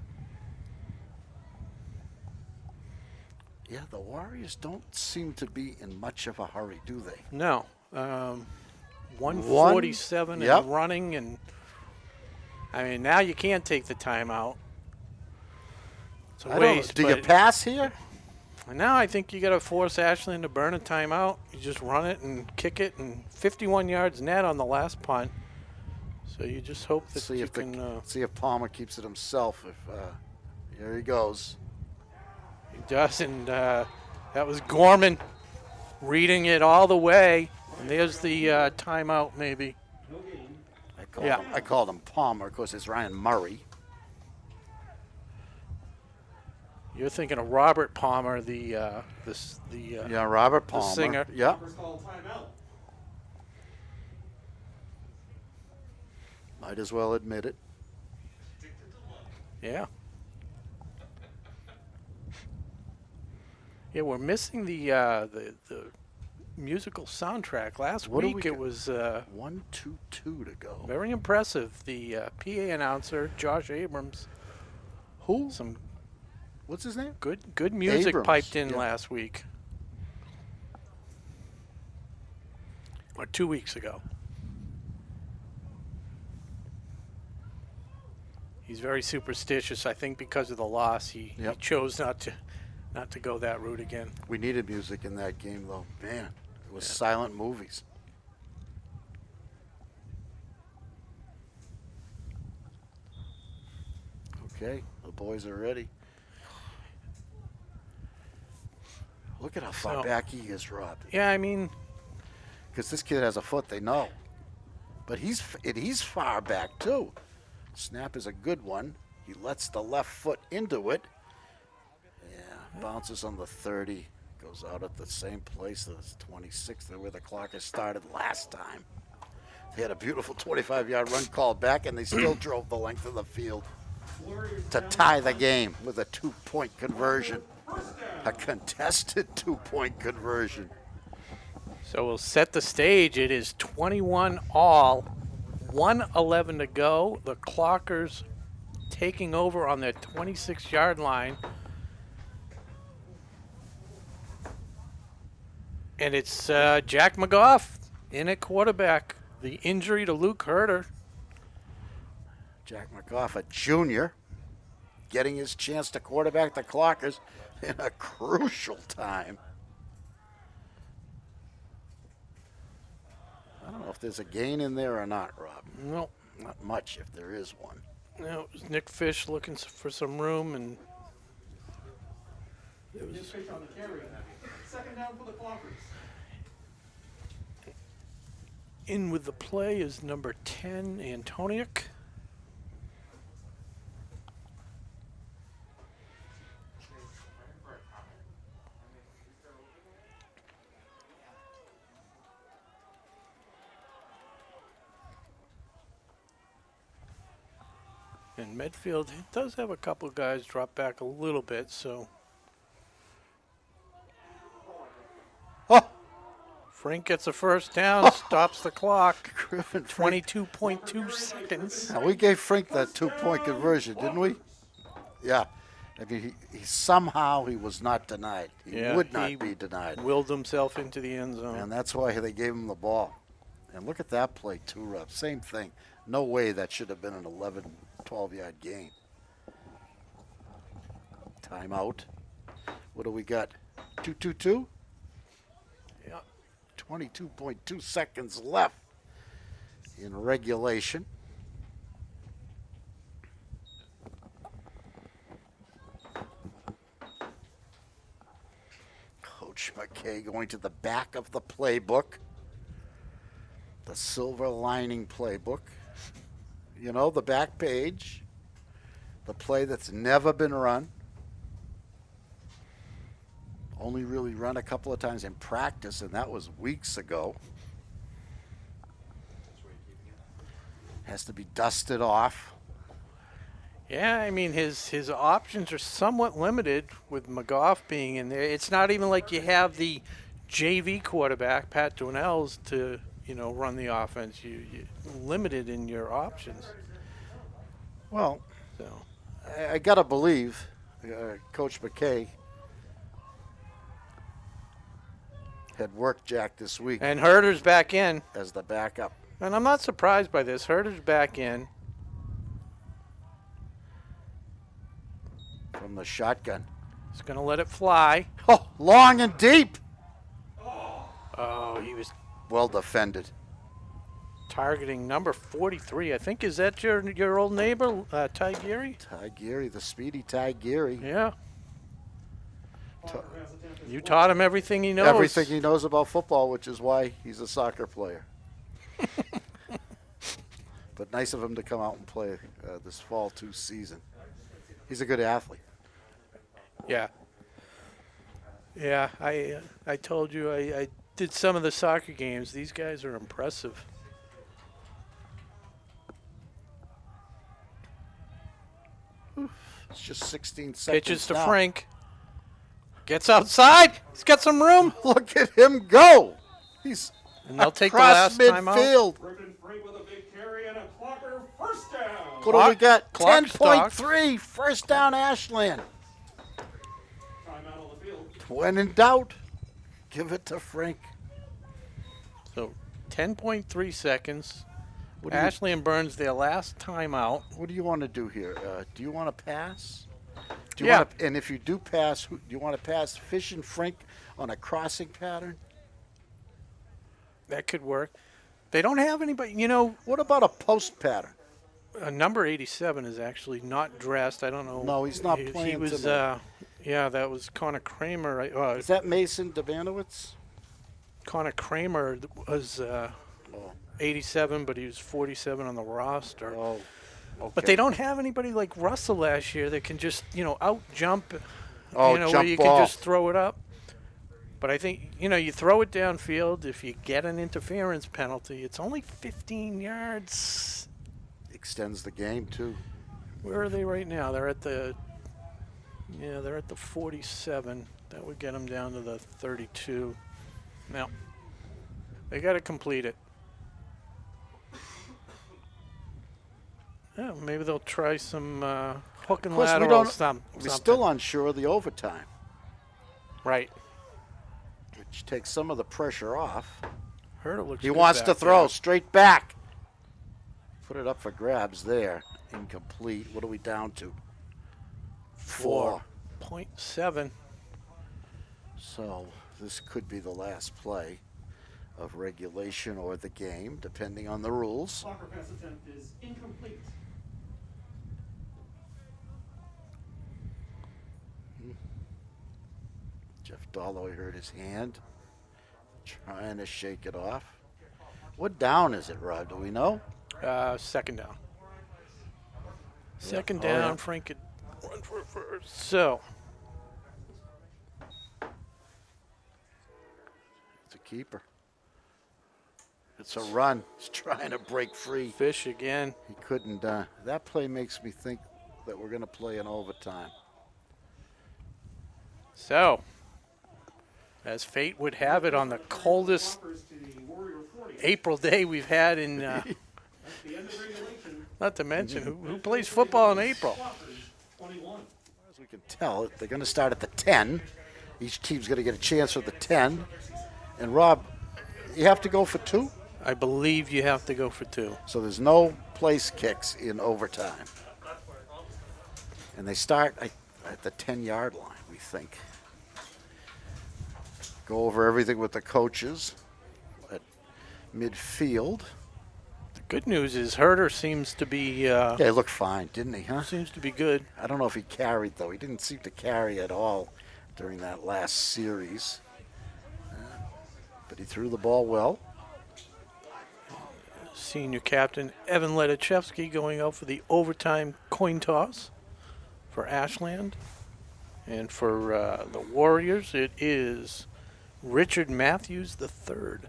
Yeah, the Warriors don't seem to be in much of a hurry, do they? No. 147 Yep. and running, and I mean now you can't take the timeout. It's a I don't know. waste. Do you but pass here? now I think you got to force Ashland to burn a timeout. You just run it and kick it, and 51 yards net on the last punt. So you just hope that See you if can. see if Palmer keeps it himself. If here he goes. He does, and that was Gorman reading it all the way. And there's the timeout, maybe. No gain. I called him Palmer. Of course, it's Ryan Murray. You're thinking of Robert Palmer, the Yeah, Robert Palmer. singer. Yeah. First call timeout. Might as well admit it. Yeah. Yeah, we're missing the musical soundtrack. Last What do week we it got? was 1-2-2 to go. very impressive. The PA announcer Josh Abrams, Who? some What's his name? good music Abrams, piped in yeah. last week or 2 weeks ago. He's very superstitious. I think because of the loss, he chose not to go that route again. We needed music in that game, though. Man, it was silent movies. Okay, the boys are ready. Look at how far So- back he is, Rob. Yeah, I mean, Because this kid has a foot, they know. But he's far back, too. Snap is a good one. He lets the left foot into it. Yeah, bounces on the 30. Goes out at the same place as 26, where the Clockers started last time. They had a beautiful 25-yard run called back, and they still drove the length of the field Warriors to down tie the game with a 2-point conversion. First down. A contested 2-point conversion. so we'll set the stage. It is 21 all, 1:11 to go. The Clockers taking over on their 26-yard line. And it's Jack McGough in at quarterback. The injury to Luke Herter. Jack McGough, a junior, getting his chance to quarterback the Clockers in a crucial time. I don't know if there's a gain in there or not, Rob. No, Not much, if there is one. no, it was Nick Fish looking for some room, and This pitch on the carry. Second down for the Clockers. in with the play is number 10, Antoniuk. And Medfield does have a couple guys drop back a little bit, so. Oh, Frank gets a first down, stops the clock. Griffin Frank. 22.2 seconds. Now, we gave Frank that 2-point conversion, didn't we? Yeah. I mean, he somehow he was not denied. He would not be denied. Willed himself into the end zone. And that's why they gave him the ball. And look at that play, too, Rob. Same thing. No way that should have been an 11, 12-yard gain. Timeout. What do we got? 2-2-2? Yeah. 22.2 seconds left in regulation. Coach McKay going to the back of the playbook. The silver lining playbook. You know, the back page. The play that's never been run. Only really run a couple of times in practice, and that was weeks ago. Has to be dusted off. Yeah, I mean, his options are somewhat limited with McGough being in there. It's not even like you have the JV quarterback, Pat Donnell's, to, run the offense. You're limited in your options. Well, So I got to believe Coach McKay had worked Jack this week And Herder's back in. as the backup. And I'm not surprised by this. Herder's back in. From the shotgun. He's going to let it fly. Oh, long and deep. Oh, he was Well defended. targeting number 43. I think, is that your old neighbor, Ty Geary? Ty Geary, the speedy Ty Geary. Yeah. Clock for pass attempt is You 4. taught him everything he knows. Everything he knows about football, which is why he's a soccer player. But nice of him to come out and play this fall 2 season. He's a good athlete. Yeah. Yeah, I told you I did some of the soccer games. These guys are impressive. It's just 16 seconds Pitches to now. Frank. Gets outside. He's got some room. Look at him go. He's And they'll take the across last time out. midfield. Griffin Frank with a big carry and a clocker first down. What do we got? Clock 10.3. First down, Ashland. Timeout on the field. When in doubt, give it to Frank. So 10.3 seconds. What do you- Ashley and Burns, their last timeout. What do you want to do here? Do you want to pass? Do you Yeah. want to, and if you do pass, do you want to pass Fish and Frank on a crossing pattern? That could work. They don't have anybody. What about a post pattern? Number 87 is actually not dressed. I don't know. No, he's not He playing was, tonight. yeah, that was Connor Kramer. Is that Mason Devanowitz? Connor Kramer was Oh, 87, but he was 47 on the roster. oh, okay. But they don't have anybody like Russell last year that can just, out jump, Oh, where jump you ball. can just throw it up. But I think, you throw it downfield. If you get an interference penalty, it's only 15 yards. Extends the game too. Where are they right now? They're at the 47. That would get them down to the 32. Now, they got to complete it. Yeah, maybe they'll try some hook and Of course, lateral. we're something. still unsure of the overtime, Right. which takes some of the pressure off. Herder looks He good wants back to throw there. straight back. Put it up for grabs there. Incomplete. What are we down to? 4. 4.7. So this could be the last play of regulation or the game, depending on the rules. Clock for pass attempt is incomplete. Jeff Dolloy hurt his hand, trying to shake it off. What down is it, Rod? Do we know? Second down. Second Oh, yeah. down. Frank could run for first. So, It's a keeper. It's a run. He's trying to break free. Fish again. He couldn't. That play makes me think that we're going to play in overtime. So, as fate would have it, on the coldest April day we've had in, At the end of regulation, not to mention, who plays football in April? Walkers, 21. As we can tell, they're going to start at the 10. Each team's going to get a chance for the 10. And Rob, you have to go for 2? I believe you have to go for 2. So there's no place kicks in overtime. And they start at the 10-yard line, we think. Go over everything with the coaches at midfield. The good news is Herder seems to be Yeah, he looked fine, didn't he, huh? seems to be good. I don't know if he carried, though. He didn't seem to carry at all during that last series. But he threw the ball well. Senior captain Evan Ledachevsky going out for the overtime coin toss for Ashland. And for the Warriors, it is Richard Matthews III.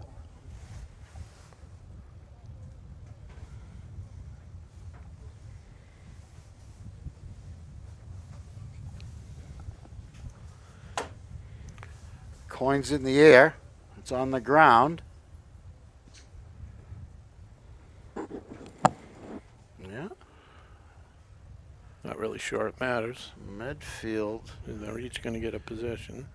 Coin's in the air. It's on the ground. Yeah. Not really sure it matters. Medfield. They're each going to get a possession.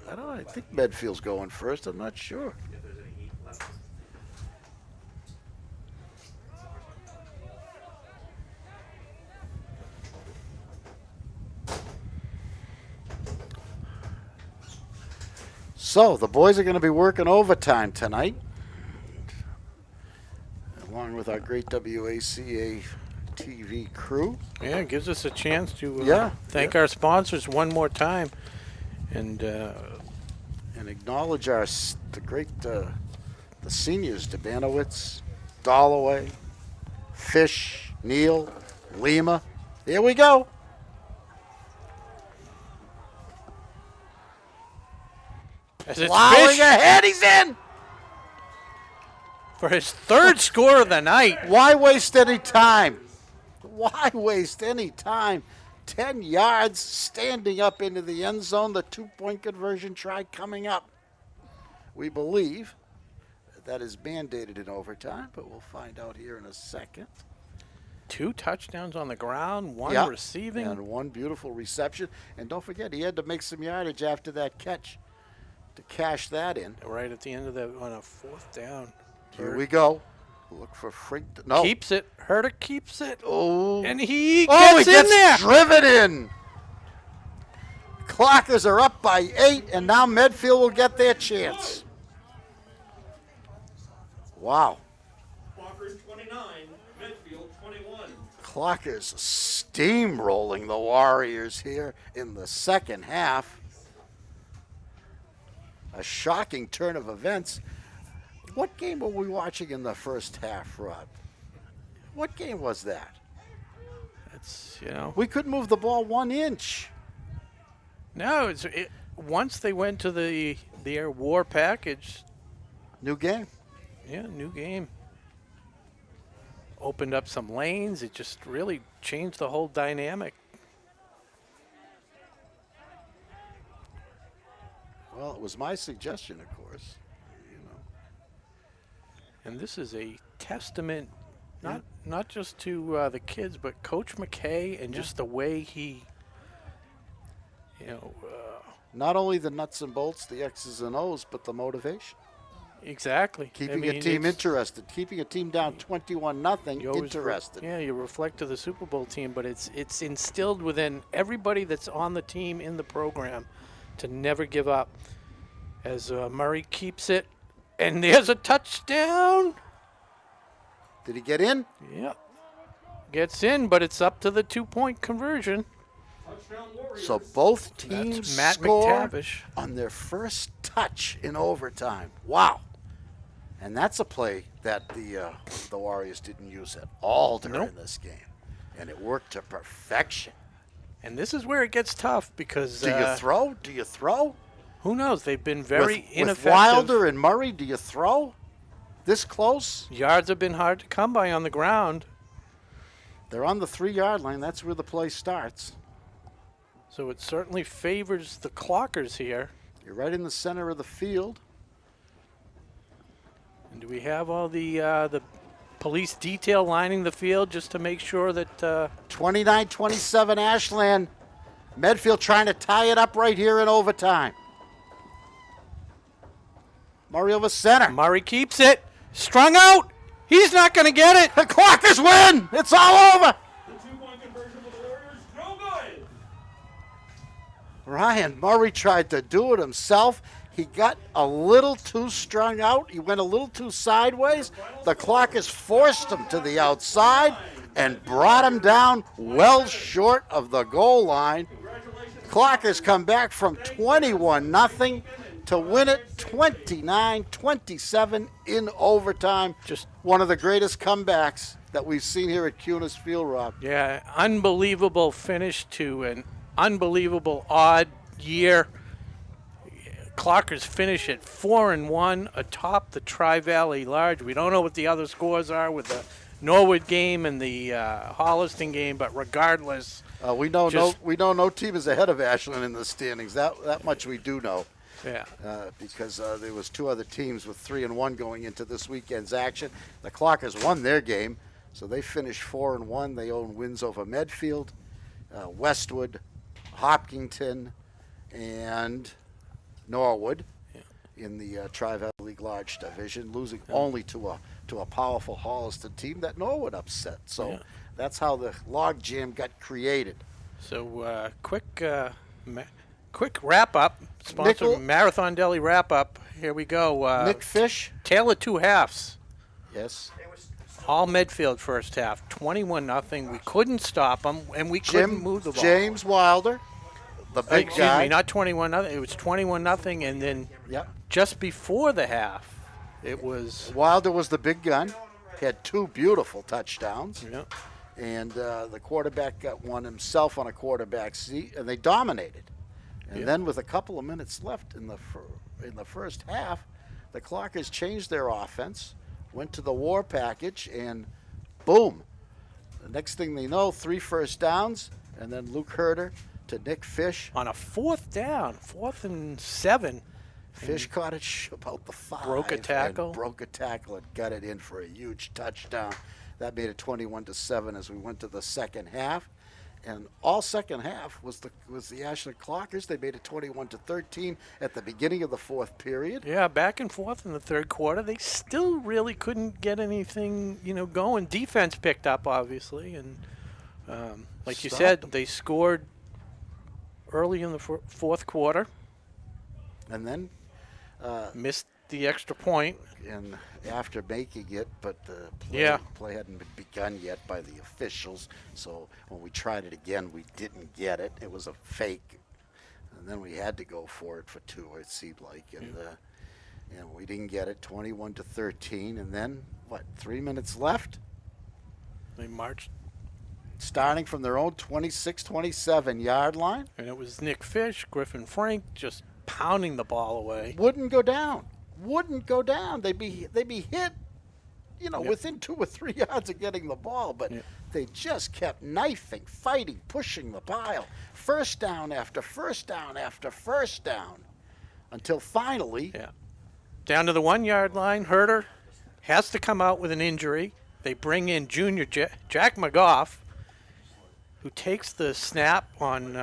I think Medfield's going first. I'm not sure. So the boys are going to be working overtime tonight, along with our great WACA-TV crew. Yeah, it gives us a chance to thank yeah. our sponsors one more time. And acknowledge the great the seniors, Debanowitz, Dollaway, Fish, Neal, Lima. Here we go. as it's Plowing Fish ahead, he's in. for his third score of the night. Why waste any time? Why waste any time? 10 yards, standing up into the end zone. The 2-point conversion try coming up. We believe that is mandated in overtime, but we'll find out here in a second. 2 touchdowns on the ground, 1 Yeah, receiving. and 1 beautiful reception. And don't forget, he had to make some yardage after that catch to cash that in. Right at the end of that on a 4th down. Here we go. Look for Frink. No. Keeps it. Herder keeps it. Oh. And he Oh, gets he in there. gets driven in. Clockers are up by 8, and now Medfield will get their chance. Wow. Walkers, 29. Medfield, 21. Clockers steamrolling the Warriors here in the second half. A shocking turn of events. What game were we watching in the first half, Rob? What game was that? It's, We couldn't move the ball 1 inch. No, once they went to their war package, New game. yeah, new game. Opened up some lanes. It just really changed the whole dynamic. Well, it was my suggestion, of course. And this is a testament, not just to the kids, but Coach McKay and just the way he, Not only the nuts and bolts, the X's and O's, but the motivation. exactly. Keeping a team interested. Keeping a team down 21-0 you always interested. you reflect to the Super Bowl team, but it's instilled within everybody that's on the team in the program to never give up. As Murray keeps it, and there's a touchdown. Did he get in? Yep. Gets in, but it's up to the 2-point conversion. Touchdown Warriors. So both teams That's Matt score McTavish. on their first touch in overtime. Wow. And that's a play that the Warriors didn't use at all during Nope. this game. And it worked to perfection. And this is where it gets tough because Do you throw? Do you throw? Who knows? They've been very with ineffective. Wilder and Murray, do you throw this close? Yards have been hard to come by on the ground. They're on the 3-yard line. That's where the play starts. So it certainly favors the Clockers here. You're right in the center of the field. And do we have all the police detail lining the field just to make sure that 29-27 Ashland. Medfield trying to tie it up right here in overtime. Murray over center. Murray keeps it. Strung out. He's not going to get it. The Clockers win. It's all over. The 2-point conversion for the Warriors, no good. Ryan Murray tried to do it himself. He got a little too strung out. He went a little too sideways. The Clockers forced him to the outside and brought him down well short of the goal line. Clockers come back from 21-0 to win it 29-27 in overtime. Just one of the greatest comebacks that we've seen here at Cunis Field, Rob. Yeah, unbelievable finish to an unbelievable odd year. Clockers finish at 4-1 atop the Tri-Valley Large. We don't know what the other scores are with the Norwood game and the Holliston game, but regardless, we know no team is ahead of Ashland in the standings. That much we do know. Yeah. Because there was 2 other teams with 3-1 going into this weekend's action. The Clockers won their game, so they finished 4-1. They own wins over Medfield, Westwood, Hopkinton, and Norwood in the Tri-Valley League Large Division, losing only to a powerful Holliston team that Norwood upset. So that's how the log jam got created. So quick wrap up. Sponsored Marathon Deli wrap up. Here we go. Nick Fish. Tale of 2 halves. Yes. All Medfield first half. 21-0. We couldn't stop them, and we couldn't move the ball. James Wilder, the big Excuse guy. me, not 21-0. It was 21-0, and then just before the half, it was Wilder was the big gun. He had 2 beautiful touchdowns. Yep. And the quarterback got one himself on a quarterback seat, and they dominated. And then with a couple of minutes left in the first half, the Clockers changed their offense, went to the war package, and boom. The next thing they know, 3 first downs, and then Luke Herder to Nick Fish. on a 4th down, 4th and 7. Fish caught it about the 5. Broke a tackle. And broke a tackle and got it in for a huge touchdown. That made it 21-7 as we went to the second half. And all second half was the Ashland Clockers. They made it 21-13 at the beginning of the 4th period. Yeah, back and forth in the 3rd quarter. They still really couldn't get anything, going. Defense picked up, obviously, and like you said, they scored early in the 4th quarter. And then missed the extra point. And after making it, but the play hadn't been begun yet by the officials. So when we tried it again, we didn't get it. It was a fake. And then we had to go for it for 2, it seemed like. And we didn't get it, 21-13. And then, 3 minutes left? They marched. Starting from their own 26-27 yard line. And it was Nick Fish, Griffin Frank just pounding the ball away. Wouldn't go down. They'd be hit, within 2 or 3 yards of getting the ball, but they just kept knifing, fighting, pushing the pile. First down after first down after first down until finally. Down to the 1 yard line, Herder has to come out with an injury. They bring in junior Jack McGough, who takes the snap on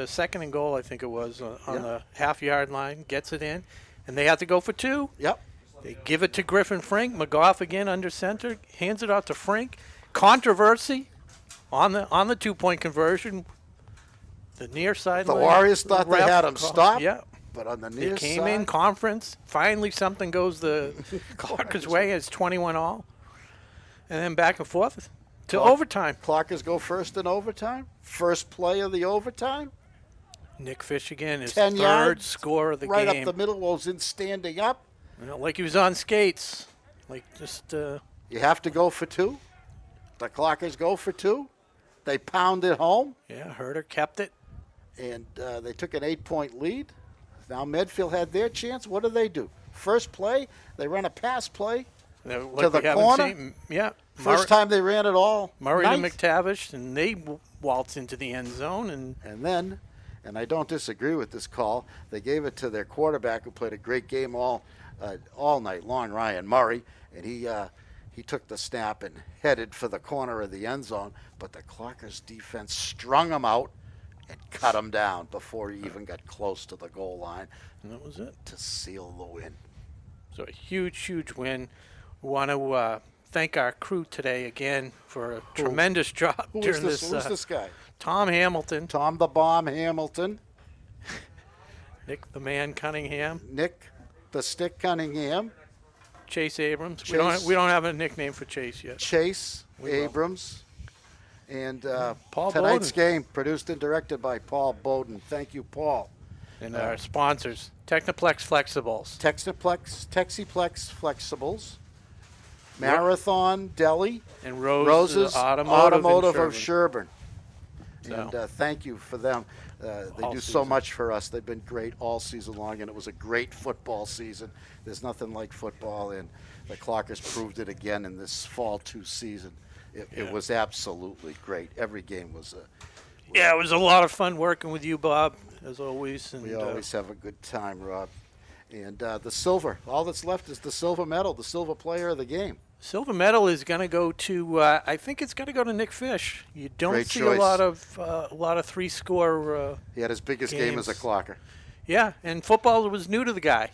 second and goal, I think it was, on the half-yard line, gets it in, and they have to go for 2. Yep. They give it to Griffin Frank. McGough again under center, hands it out to Frank. Controversy on the 2-point conversion. The near sideline. The Warriors thought they had him stopped. Yeah. But on the near They came side, in conference. Finally, something goes the Clockers' way. It's 21 all. And then back and forth to overtime. Clockers go first in overtime. First play of the overtime. Nick Fish again, his 10 third yards, score of the right game. Up the middle, was in standing up. Like he was on skates. Like just. You have to go for 2. The Clockers go for 2. They pound it home. Yeah, Herder kept it. And they took an 8-point lead. Now Medfield had their chance. What do? First play, they run a pass play Like to the we haven't corner. seen- yeah. First time they ran it all Murray night. to McTavish, and they waltz into the end zone. And then, and I don't disagree with this call, they gave it to their quarterback who played a great game all night long, Ryan Murray, and he took the snap and headed for the corner of the end zone, but the Clockers defense strung him out and cut him down before he even got close to the goal line. And that was it. To seal the win. So a huge, huge win. We want to thank our crew today again for a tremendous job during Who's this. this guy? Tom Hamilton, Tom the Bomb Hamilton, Nick the Man Cunningham, Nick the Stick Cunningham, Chase Abrams. Chase. We don't have a nickname for Chase yet. Chase We will. Abrams, and Paul tonight's Bowden. game produced and directed by Paul Bowden. Thank you, Paul. And our sponsors, Technoplex Flexibles. Texiplex Flexibles, Marathon Deli, And Roses Automotive, of Sherburne. So. And thank you for them. They All do so season. much for us. They've been great all season long, and it was a great football season. There's nothing like football, and the Clockers proved it again in this fall 2 season. It was absolutely great. Every game was Yeah, it was a lot of fun working with you, Bob, as always. And we always have a good time, Rob. And the silver, all that's left is the silver medal, the silver player of the game. silver medal is going to go to. I think it's going to go to Nick Fish. You don't Great see choice. a lot of 3-score. He had his biggest game as a Games. Clocker. Yeah, and football was new to the guy.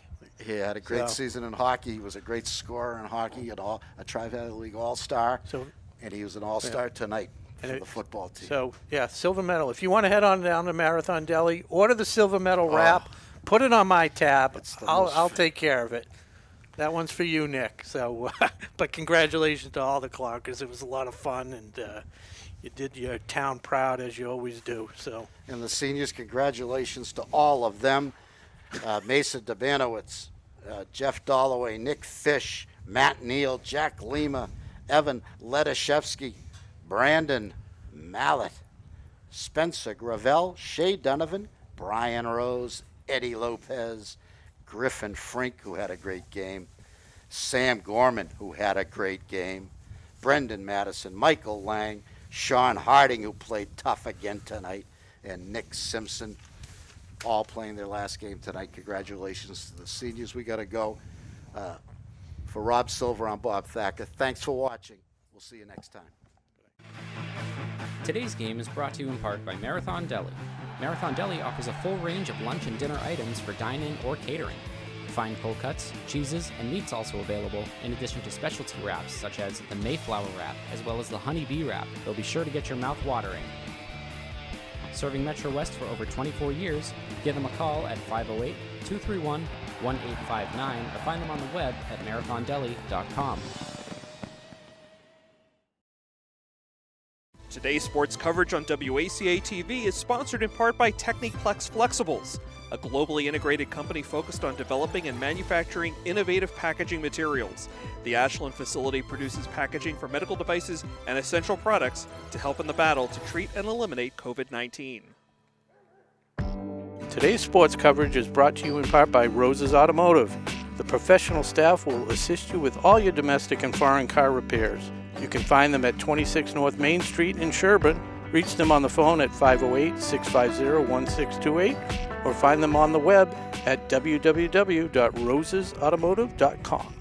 He had a great So. season in hockey. He was a great scorer in hockey, a Tri-Valley League All-Star, So, and he was an All-Star tonight And for it- the football team. so yeah, silver medal. If you want to head on down to Marathon Deli, order the silver medal wrap. Put it on my tab. It's the I'll most- take care of it. That one's for you, Nick. So, but congratulations to all the Clockers. It was a lot of fun, and you did your town proud as you always do. So, And the seniors, congratulations to all of them. Mason Dabanowitz, Jeff Dolloway, Nick Fish, Matt Neal, Jack Lima, Evan Ledashevsky, Brandon Mallet, Spencer Gravel, Shay Donovan, Brian Rose, Eddie Lopez, Griffin Frink, who had a great game, Sam Gorman, who had a great game, Brendan Madison, Michael Lang, Sean Harding, who played tough again tonight, and Nick Simpson, all playing their last game tonight. Congratulations to the seniors. We got to go. For Rob Silver, I'm Bob Thacker. Thanks for watching. We'll see you next time. Today's game is brought to you in part by Marathon Deli. Marathon Deli offers a full range of lunch and dinner items for dine-in or catering. Fine cold cuts, cheeses, and meats also available, in addition to specialty wraps such as the Mayflower wrap as well as the Honey Bee wrap. They'll be sure to get your mouth watering. Serving Metro West for over 24 years, give them a call at 508-231-1859 or find them on the web at marathondeli.com. Today's sports coverage on WACA-TV is sponsored in part by Techniplex Flexibles, a globally integrated company focused on developing and manufacturing innovative packaging materials. The Ashland facility produces packaging for medical devices and essential products to help in the battle to treat and eliminate COVID-19. today's sports coverage is brought to you in part by Roses Automotive. The professional staff will assist you with all your domestic and foreign car repairs. You can find them at 26 North Main Street in Sherburne. Reach them on the phone at 508-650-1628 or find them on the web at www.rosesautomotive.com.